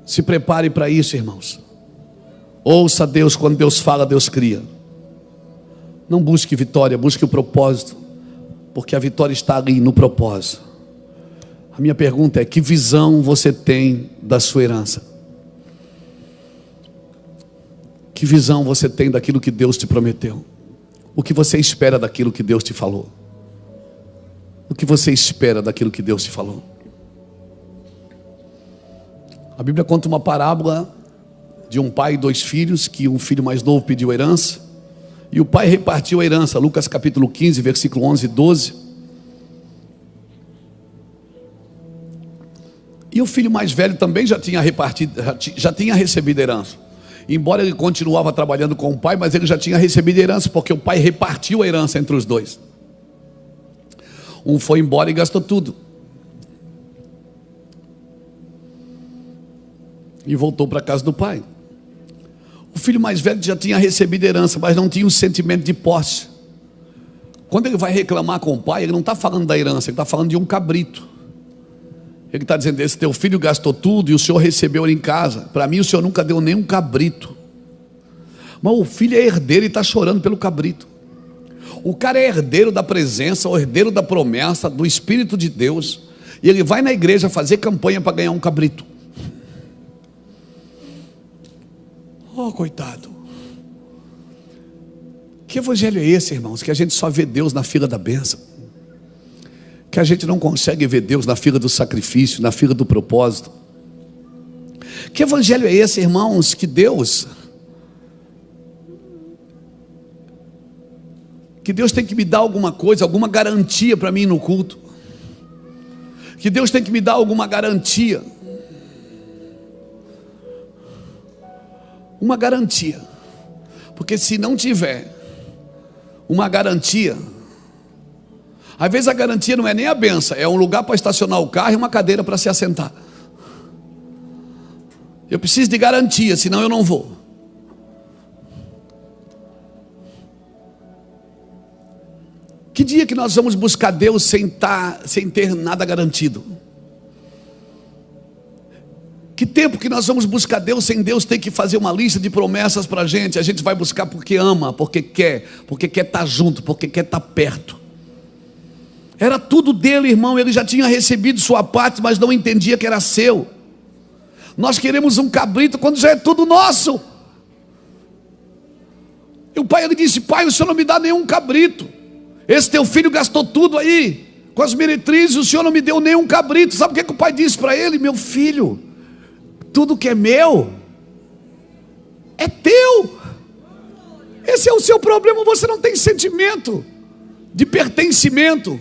Se prepare para isso, irmãos. Ouça Deus. Quando Deus fala, Deus cria. Não busque vitória, busque o propósito, porque a vitória está ali no propósito. A minha pergunta é: que visão você tem da sua herança? Que visão você tem daquilo que Deus te prometeu? O que você espera daquilo que Deus te falou? O que você espera daquilo que Deus te falou? A Bíblia conta uma parábola de um pai e 2 filhos, que um filho mais novo pediu herança, e o pai repartiu a herança. Lucas capítulo 15, versículo 11 e 12. E o filho mais velho também já tinha recebido herança. Embora ele continuava trabalhando com o pai, mas ele já tinha recebido herança, porque o pai repartiu a herança entre os dois. Um foi embora e gastou tudo. E voltou para a casa do pai. O filho mais velho já tinha recebido herança, mas não tinha um sentimento de posse. Quando ele vai reclamar com o pai, ele não está falando da herança, ele está falando de um cabrito. Ele está dizendo: esse teu filho gastou tudo e o senhor recebeu ele em casa. Para mim o senhor nunca deu nem um cabrito. Mas o filho é herdeiro e está chorando pelo cabrito. O cara é herdeiro da presença, o herdeiro da promessa, do Espírito de Deus. E ele vai na igreja fazer campanha para ganhar um cabrito. Oh, coitado. Que evangelho é esse, irmãos? Que a gente só vê Deus na fila da bênção. Que a gente não consegue ver Deus na fila do sacrifício, na fila do propósito. Que evangelho é esse, irmãos? Que Deus tem que me dar alguma coisa, alguma garantia para mim ir no culto. Que Deus tem que me dar alguma garantia. Uma garantia. Porque se não tiver uma garantia, às vezes a garantia não é nem a benção, é um lugar para estacionar o carro e uma cadeira para se assentar. Eu preciso de garantia, senão eu não vou. Que dia que nós vamos buscar Deus sem ter nada garantido? Que tempo que nós vamos buscar Deus sem Deus ter que fazer uma lista de promessas para a gente? A gente vai buscar porque ama, porque quer estar junto, porque quer estar perto. Era tudo dele, irmão. Ele já tinha recebido sua parte, mas não entendia que era seu. Nós queremos um cabrito quando já é tudo nosso. E o pai, ele disse: pai, o senhor não me dá nenhum cabrito. Esse teu filho gastou tudo aí com as meretrizes, o senhor não me deu nenhum cabrito. Sabe o que o pai disse para ele? Meu filho, tudo que é meu é teu. Esse é o seu problema. Você não tem sentimento de pertencimento.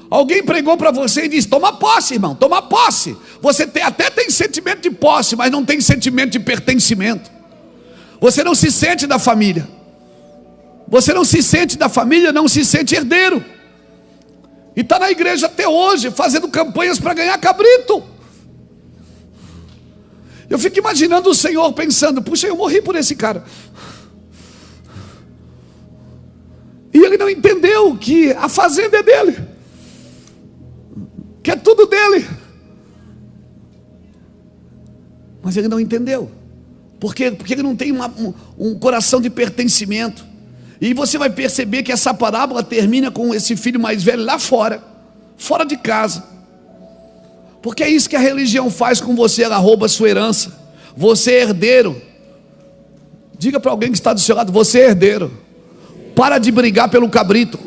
Alguém pregou para você e disse: toma posse, irmão, toma posse. Você até tem sentimento de posse, mas não tem sentimento de pertencimento. Você não se sente da família. Você não se sente da família, não se sente herdeiro. E está na igreja até hoje, fazendo campanhas para ganhar cabrito. Eu fico imaginando o Senhor pensando: puxa, eu morri por esse cara. E ele não entendeu que a fazenda é dele, que é tudo dele. Mas ele não entendeu. Por quê? Porque ele não tem um coração de pertencimento. E você vai perceber que essa parábola termina com esse filho mais velho lá fora de casa. Porque é isso que a religião faz com você, ela rouba a sua herança. Você é herdeiro. Diga para alguém que está do seu lado: você é herdeiro. Para de brigar pelo cabrito.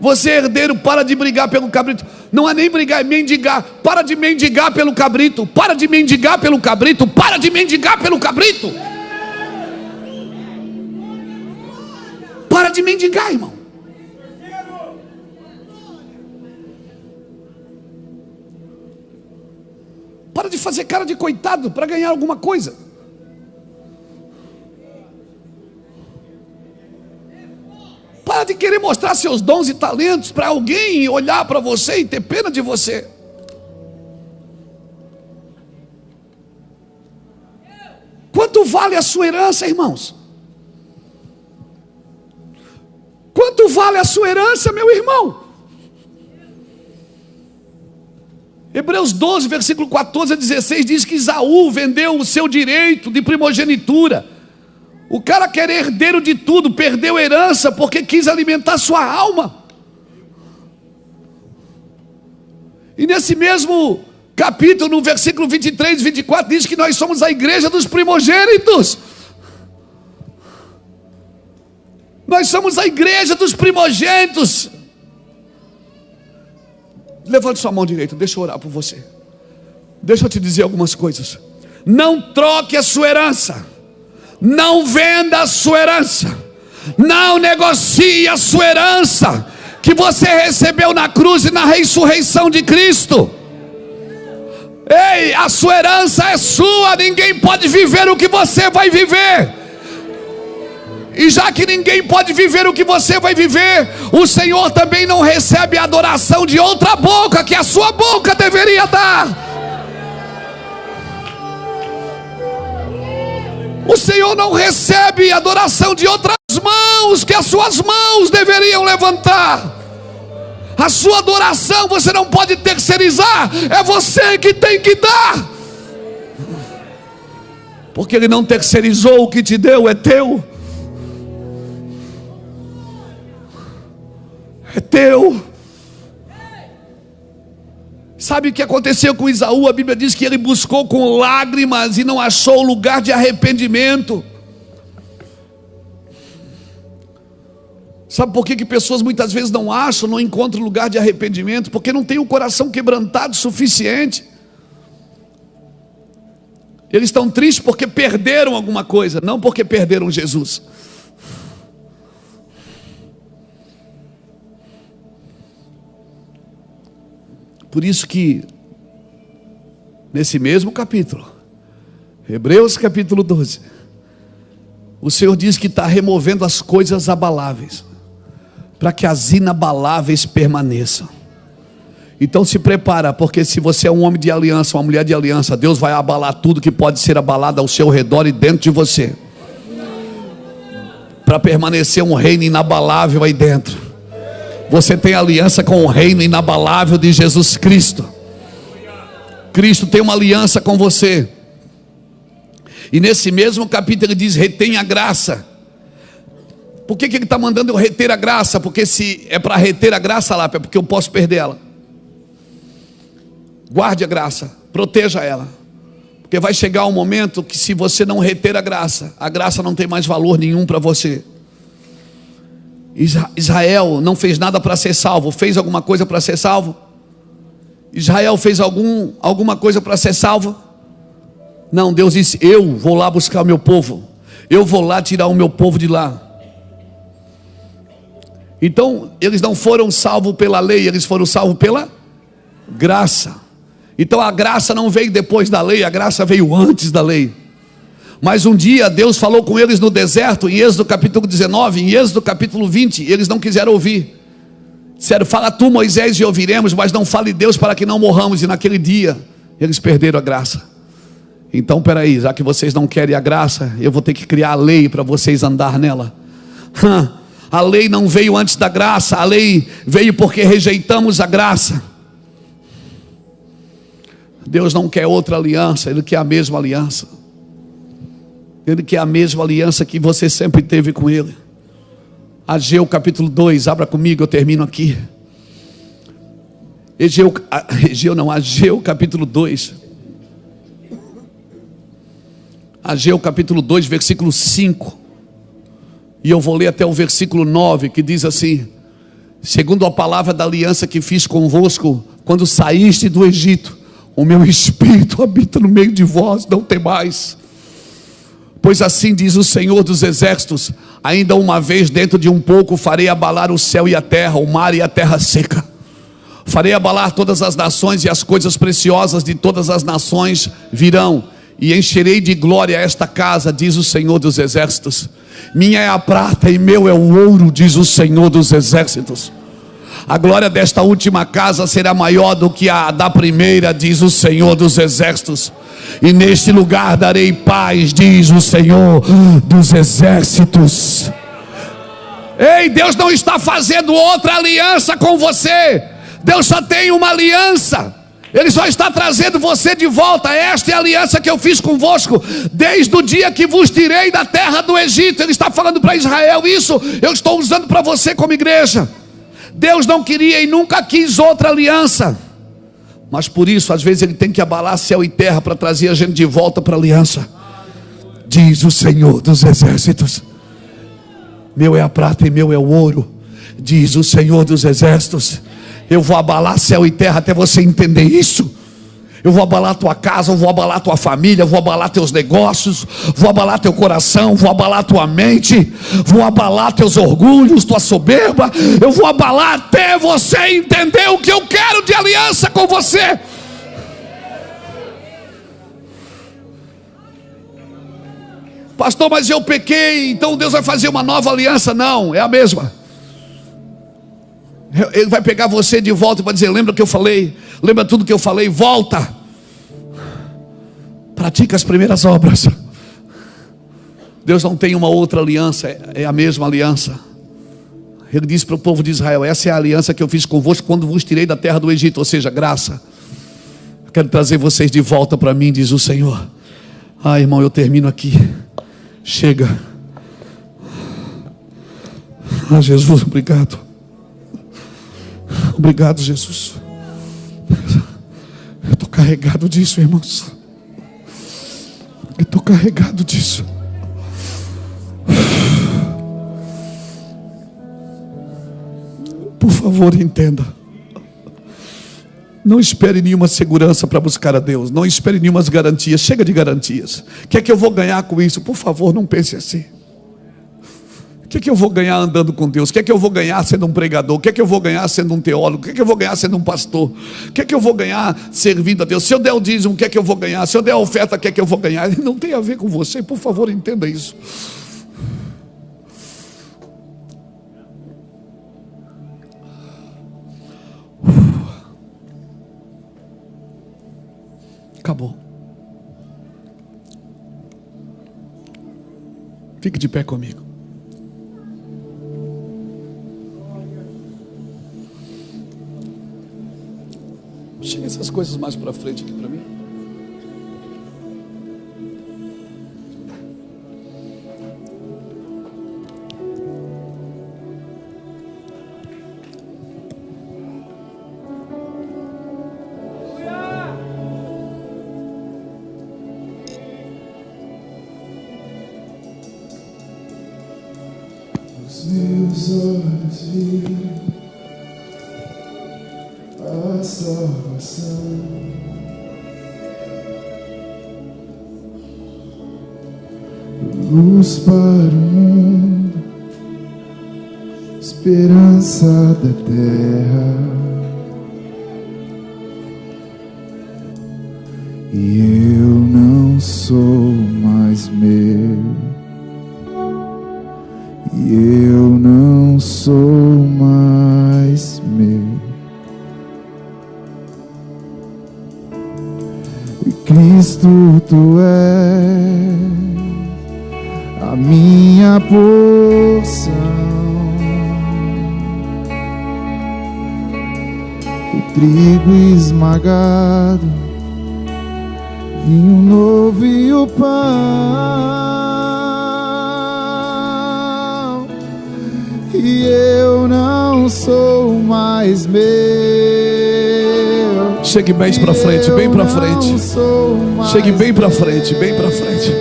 Você é herdeiro, para de brigar pelo cabrito. Não é nem brigar, é mendigar. Para de mendigar pelo cabrito. Para de mendigar pelo cabrito. Para de mendigar pelo cabrito. Para de mendigar, irmão. Para de fazer cara de coitado para ganhar alguma coisa. Para de querer mostrar seus dons e talentos para alguém olhar para você e ter pena de você. Quanto vale a sua herança, irmãos? Quanto vale a sua herança, meu irmão? Hebreus 12, versículo 14 a 16 diz que Esaú vendeu o seu direito de primogenitura. O cara que era herdeiro de tudo perdeu a herança porque quis alimentar sua alma. E nesse mesmo capítulo, no versículo 23 e 24, diz que nós somos a igreja dos primogênitos. Nós somos a igreja dos primogênitos. Levante sua mão direita, deixa eu orar por você. Deixa eu te dizer algumas coisas. Não troque a sua herança. Não venda a sua herança. Não negocie a sua herança que você recebeu na cruz e na ressurreição de Cristo. Ei, a sua herança é sua. Ninguém pode viver o que você vai viver. E já que ninguém pode viver o que você vai viver, o Senhor também não recebe a adoração de outra boca que a sua boca deveria dar. O Senhor não recebe a adoração de outras mãos que as suas mãos deveriam levantar. A sua adoração você não pode terceirizar, é você que tem que dar. Porque Ele não terceirizou, o que te deu é teu. É teu. Sabe o que aconteceu com Esaú? A Bíblia diz que ele buscou com lágrimas e não achou lugar de arrependimento. Sabe por que pessoas muitas vezes não encontram lugar de arrependimento? Porque não tem o coração quebrantado o suficiente. Eles estão tristes porque perderam alguma coisa, não porque perderam Jesus. Por isso que, nesse mesmo capítulo, Hebreus capítulo 12, o Senhor diz que está removendo as coisas abaláveis, para que as inabaláveis permaneçam. Então se prepara, porque se você é um homem de aliança, uma mulher de aliança, Deus vai abalar tudo que pode ser abalado ao seu redor e dentro de você, para permanecer um reino inabalável aí dentro. Você tem aliança com o reino inabalável de Jesus Cristo. Cristo tem uma aliança com você. E nesse mesmo capítulo ele diz: retém a graça. Por que ele está mandando eu reter a graça? Porque se é para reter a graça lá, é porque eu posso perder ela. Guarde a graça, proteja ela, porque vai chegar um momento que, se você não reter a graça não tem mais valor nenhum para você. Israel não fez nada para ser salvo. Fez alguma coisa para ser salvo? Israel fez alguma coisa para ser salvo? Não, Deus disse: eu vou lá buscar o meu povo, eu vou lá tirar o meu povo de lá. Então eles não foram salvos pela lei, eles foram salvos pela graça. Então a graça não veio depois da lei, a graça veio antes da lei. Mas um dia Deus falou com eles no deserto, em Êxodo capítulo 19, em Êxodo capítulo 20, eles não quiseram ouvir. Disseram: fala tu, Moisés, e ouviremos, mas não fale Deus, para que não morramos. E naquele dia eles perderam a graça. Então peraí, já que vocês não querem a graça, eu vou ter que criar a lei para vocês andar nela. A lei não veio antes da graça, a lei veio porque rejeitamos a graça. Deus não quer outra aliança, Ele quer a mesma aliança. Ele quer a mesma aliança que você sempre teve com Ele. Ageu capítulo 2, abra comigo, eu termino aqui. Ageu capítulo 2. Ageu capítulo 2, versículo 5. E eu vou ler até o versículo 9, que diz assim: segundo a palavra da aliança que fiz convosco, quando saíste do Egito, o meu espírito habita no meio de vós, não temais. Pois assim diz o Senhor dos exércitos: ainda uma vez, dentro de um pouco, farei abalar o céu e a terra, o mar e a terra seca. Farei abalar todas as nações, e as coisas preciosas de todas as nações virão, e encherei de glória esta casa, diz o Senhor dos exércitos. Minha é a prata e meu é o ouro, diz o Senhor dos exércitos. A glória desta última casa será maior do que a da primeira, diz o Senhor dos exércitos. E neste lugar darei paz, diz o Senhor dos exércitos. Ei, Deus não está fazendo outra aliança com você. Deus só tem uma aliança. Ele só está trazendo você de volta. Esta é a aliança que eu fiz convosco, desde o dia que vos tirei da terra do Egito. Ele está falando para Israel isso. Eu estou usando para você como igreja. Deus não queria e nunca quis outra aliança, mas por isso às vezes Ele tem que abalar céu e terra para trazer a gente de volta para a aliança. Diz o Senhor dos exércitos: meu é a prata e meu é o ouro, diz o Senhor dos exércitos. Eu vou abalar céu e terra até você entender isso. Eu vou abalar tua casa, eu vou abalar tua família, eu vou abalar teus negócios, vou abalar teu coração, vou abalar tua mente, vou abalar teus orgulhos, tua soberba. Eu vou abalar até você entender o que eu quero de aliança com você. Pastor, mas eu pequei, então Deus vai fazer uma nova aliança? Não, é a mesma. Ele vai pegar você de volta e vai dizer: lembra o que eu falei? Lembra tudo que eu falei? Volta, pratica as primeiras obras. Deus não tem uma outra aliança, é a mesma aliança. Ele disse para o povo de Israel: essa é a aliança que eu fiz convosco quando vos tirei da terra do Egito, ou seja, graça. Eu quero trazer vocês de volta para mim, diz o Senhor. Ah, irmão, eu termino aqui. Chega. Ah, Jesus, obrigado. Obrigado, Jesus. Eu estou carregado disso, irmãos. Eu estou carregado disso. Por favor, entenda. Não espere nenhuma segurança para buscar a Deus. Não espere nenhumas garantias. Chega de garantias. O que é que eu vou ganhar com isso? Por favor, não pense assim. O que é que eu vou ganhar andando com Deus? O que é que eu vou ganhar sendo um pregador? O que é que eu vou ganhar sendo um teólogo? O que é que eu vou ganhar sendo um pastor? O que é que eu vou ganhar servindo a Deus? Se eu der o dízimo, o que é que eu vou ganhar? Se eu der a oferta, o que é que eu vou ganhar? Não tem a ver com você. Por favor, entenda isso. Acabou. Fique de pé comigo. Chega essas coisas mais para frente aqui para mim. Os meus olhos viram a salvação, luz para o mundo, esperança da terra. E eu não sou mais meu, e eu não sou mais meu. E Cristo, tu és a minha porção, o trigo esmagado, vinho novo e o pão. E eu não sou mais meu. Chegue bem para frente, bem para frente. Chegue bem para frente, bem para frente.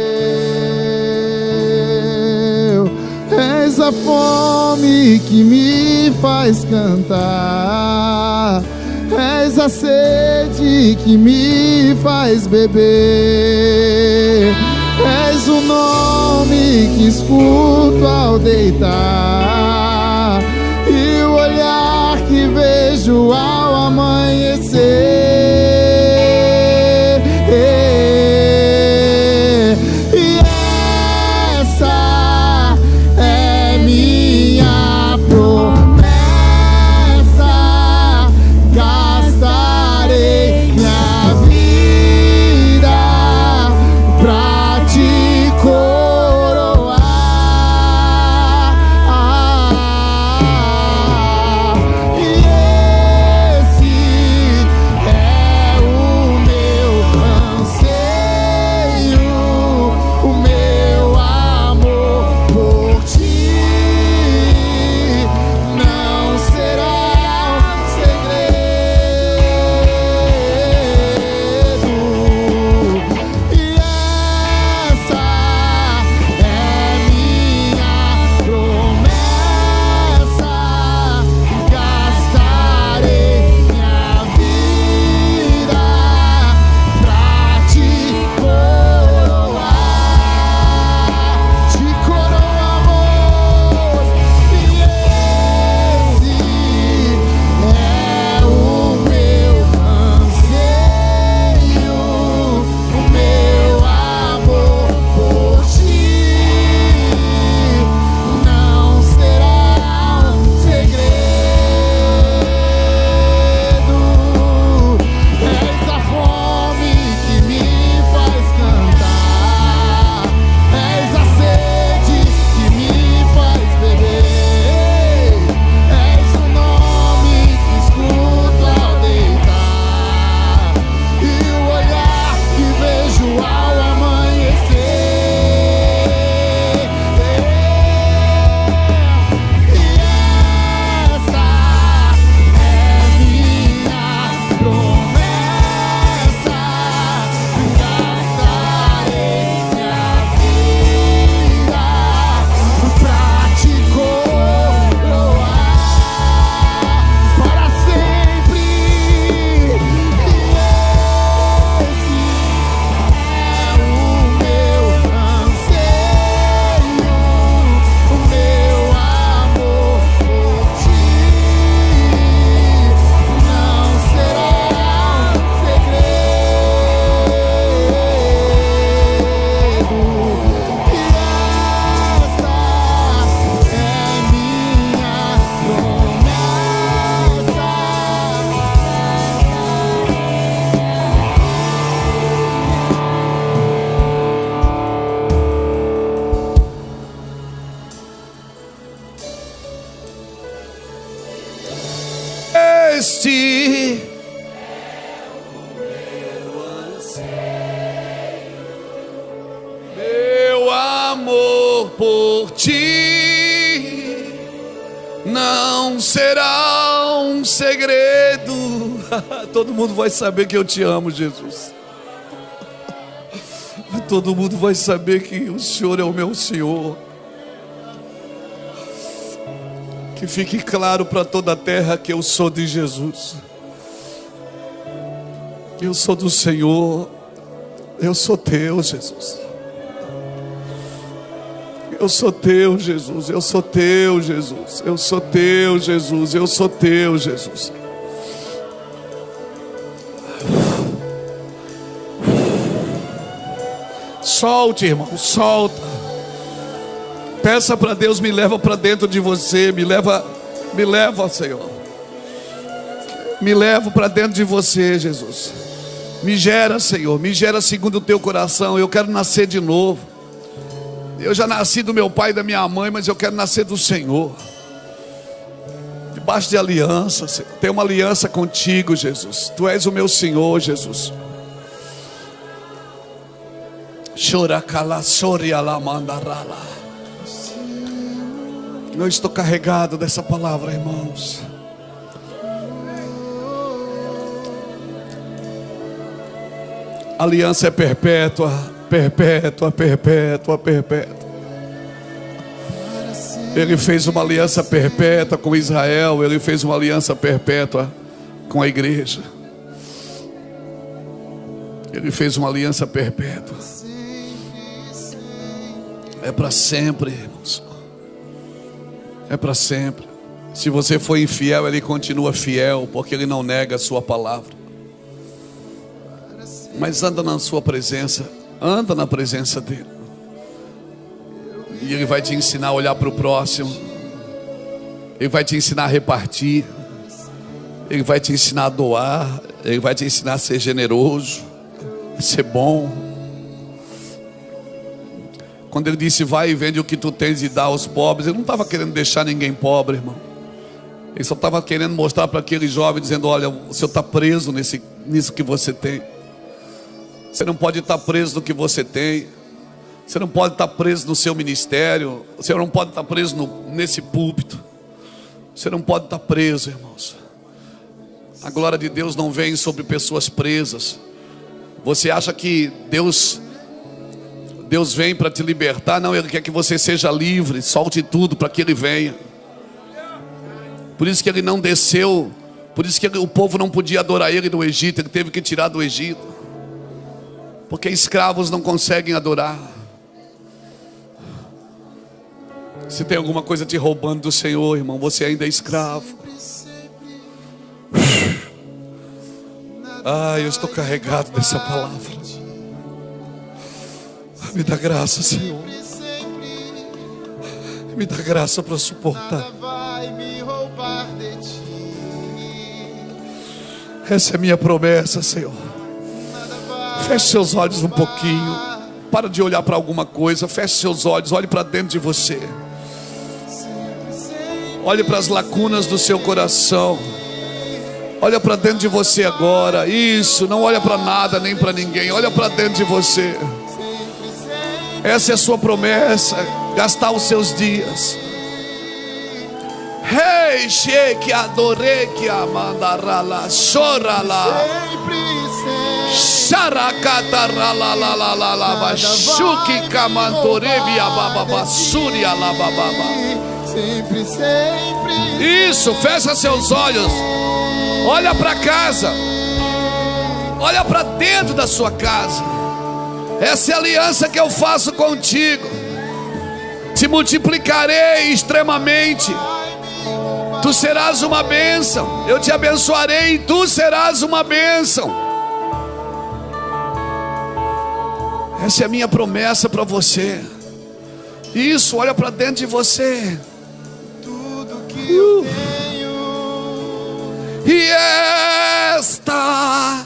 És a fome que me faz cantar, és a sede que me faz beber, és o nome que escuto ao deitar e o olhar que vejo ao amanhecer. E essa é minha promessa, gastarei minha vida pra te coroar. E esse por ti não será um segredo. Todo mundo vai saber que eu te amo, Jesus. Todo mundo vai saber que o Senhor é o meu Senhor. Que fique claro para toda a terra que eu sou de Jesus. Eu sou do Senhor. Eu sou teu, Jesus. Eu sou teu, Jesus. Eu sou teu, Jesus. Eu sou teu, Jesus. Eu sou teu, Jesus. Solte, irmão, solta. Peça para Deus, me leva para dentro de você. Me leva, Senhor. Me leva para dentro de você, Jesus. Me gera, Senhor, me gera segundo o teu coração. Eu quero nascer de novo. Eu já nasci do meu pai e da minha mãe, mas eu quero nascer do Senhor. Debaixo de aliança, Senhor. Tenho uma aliança contigo, Jesus. Tu és o meu Senhor, Jesus. Eu estou carregado dessa palavra, irmãos. A aliança é perpétua, perpétua, perpétua, perpétua. Ele fez uma aliança perpétua com Israel. Ele fez uma aliança perpétua com a igreja. Ele fez uma aliança perpétua. É para sempre, irmãos. É para sempre. Se você foi infiel, Ele continua fiel, porque Ele não nega a sua palavra. Mas anda na sua presença. Anda na presença dEle. E Ele vai te ensinar a olhar para o próximo. Ele vai te ensinar a repartir. Ele vai te ensinar a doar. Ele vai te ensinar a ser generoso, a ser bom. Quando Ele disse, vai e vende o que tu tens e dá aos pobres, Ele não estava querendo deixar ninguém pobre, irmão. Ele só estava querendo mostrar para aquele jovem, dizendo, olha, o senhor está preso nisso que você tem. Você não pode estar preso no que você tem. Você não pode estar preso no seu ministério. Você não pode estar preso nesse púlpito. Você não pode estar preso, irmãos. A glória de Deus não vem sobre pessoas presas. Você acha que Deus vem para te libertar? Não, Ele quer que você seja livre. Solte tudo para que Ele venha. Por isso que Ele não desceu. Por isso que o povo não podia adorar Ele no Egito. Ele teve que tirar do Egito. Porque escravos não conseguem adorar. Se tem alguma coisa te roubando do Senhor, irmão, você ainda é escravo. Eu estou carregado dessa palavra. Me dá graça, Senhor. Me dá graça para suportar. Essa é a minha promessa, Senhor. Feche seus olhos um pouquinho. Para de olhar para alguma coisa. Feche seus olhos, olhe para dentro de você. Olhe para as lacunas do seu coração. Olha para dentro de você agora. Isso, não olha para nada nem para ninguém. Olha para dentro de você. Essa é a sua promessa. Gastar os seus dias. Hey, shake, adore, que amandarala, chorala. Sharakata, la la la la la, bashuki, kamantorebi, ababa, suria, la bababa. Sempre, sempre. Isso, fecha seus olhos. Olha para casa. Olha para dentro da sua casa. Essa é a aliança que eu faço contigo. Te multiplicarei extremamente. Tu serás uma bênção. Eu te abençoarei e tu serás uma bênção. Essa é a minha promessa para você. Isso, olha para dentro de você. Tudo que eu tenho. E esta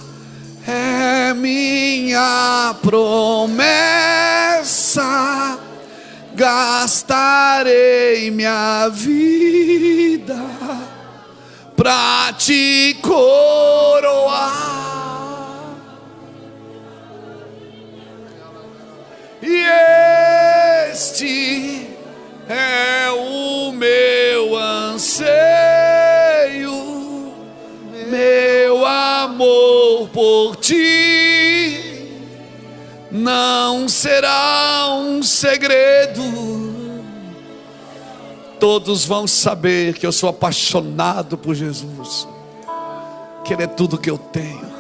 é minha promessa. Gastarei minha vida pra te coroar. E este amor por ti não será um segredo. Todos vão saber que eu sou apaixonado por Jesus, que Ele é tudo que eu tenho.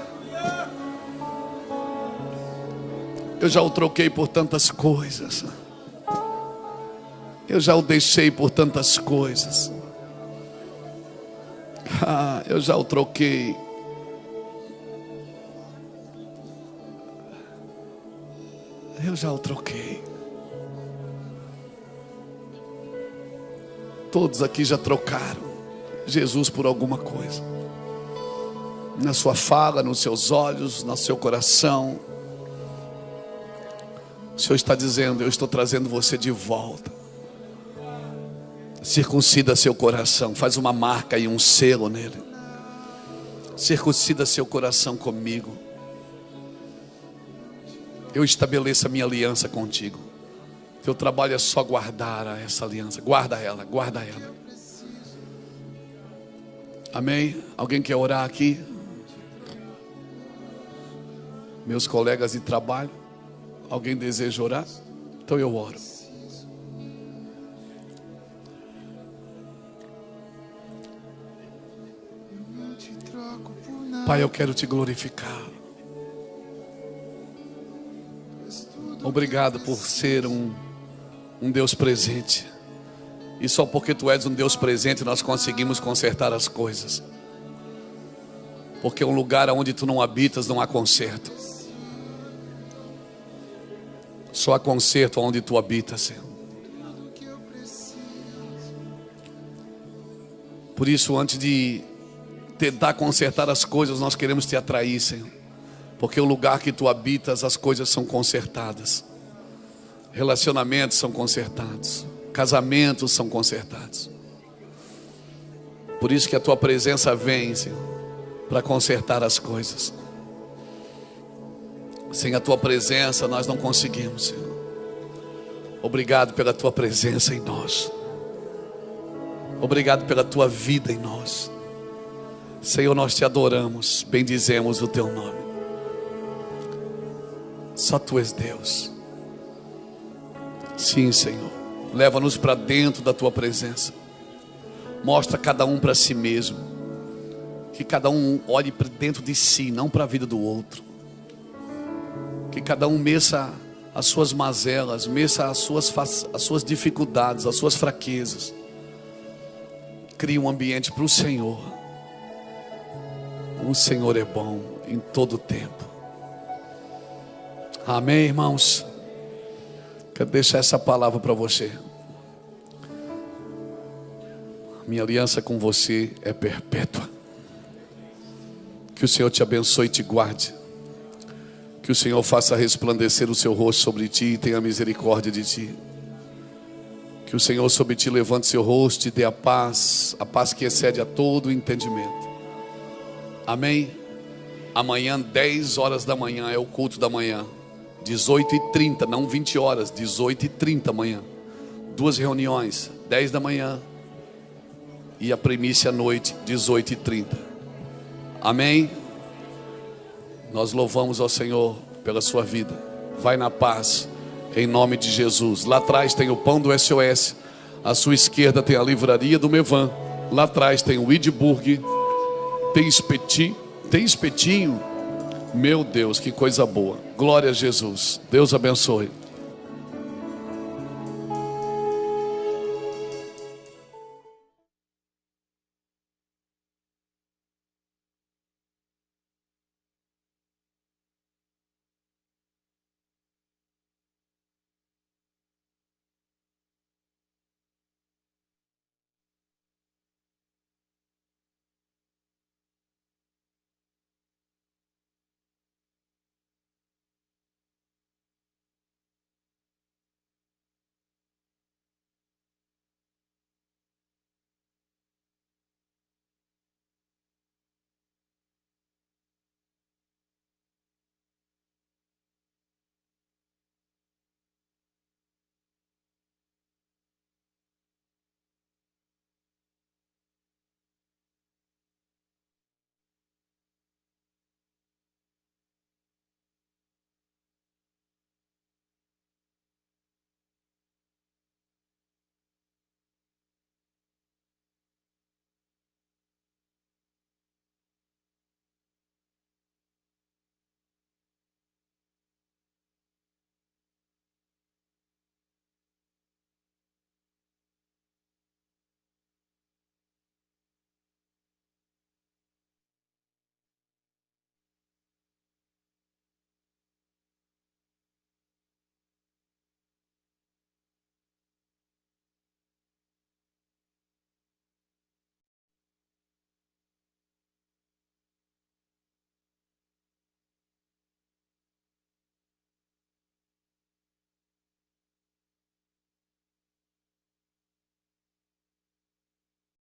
Eu já o troquei por tantas coisas. Eu já o deixei por tantas coisas. Eu já o troquei. Eu já o troquei. Todos aqui já trocaram Jesus por alguma coisa. Na sua fala, nos seus olhos, no seu coração. O Senhor está dizendo: eu estou trazendo você de volta. Circuncida seu coração, faz uma marca e um selo nele. Circuncida seu coração comigo. Eu estabeleço a minha aliança contigo. Teu trabalho é só guardar essa aliança. Guarda ela, guarda ela. Amém? Alguém quer orar aqui? Meus colegas de trabalho, alguém deseja orar? Então eu oro. Pai, eu quero te glorificar. Obrigado por ser um Deus presente. E só porque tu és um Deus presente nós conseguimos consertar as coisas. Porque um lugar onde tu não habitas não há conserto. Só há conserto onde tu habitas, Senhor. Por isso, antes de tentar consertar as coisas, nós queremos te atrair, Senhor. Porque o lugar que tu habitas, as coisas são consertadas. Relacionamentos são consertados. Casamentos são consertados. Por isso que a tua presença vem, Senhor, para consertar as coisas. Sem a tua presença nós não conseguimos, Senhor. Obrigado pela tua presença em nós. Obrigado pela tua vida em nós. Senhor, nós te adoramos, bendizemos o teu nome. Só tu és Deus. Sim, Senhor. Leva-nos para dentro da tua presença. Mostra cada um para si mesmo. Que cada um olhe para dentro de si, não para a vida do outro. Que cada um meça as suas mazelas, meça as suas dificuldades, as suas fraquezas. Crie um ambiente para o Senhor. O Senhor é bom em todo tempo. Amém, irmãos? Quero deixar essa palavra para você. Minha aliança com você é perpétua. Que o Senhor te abençoe e te guarde. Que o Senhor faça resplandecer o seu rosto sobre ti e tenha misericórdia de ti. Que o Senhor sobre ti levante seu rosto e dê a paz que excede a todo entendimento. Amém? Amanhã, 10 horas da manhã, é o culto da manhã. 18h30, não 20 horas, 18h30 amanhã. 2 reuniões, 10 da manhã. E a primícia à noite, 18h30. Amém? Nós louvamos ao Senhor pela sua vida. Vai na paz, em nome de Jesus. Lá atrás tem o pão do SOS. À sua esquerda tem a livraria do Mevan. Lá atrás tem o Edburg. Tem espetinho. Meu Deus, que coisa boa. Glória a Jesus. Deus abençoe.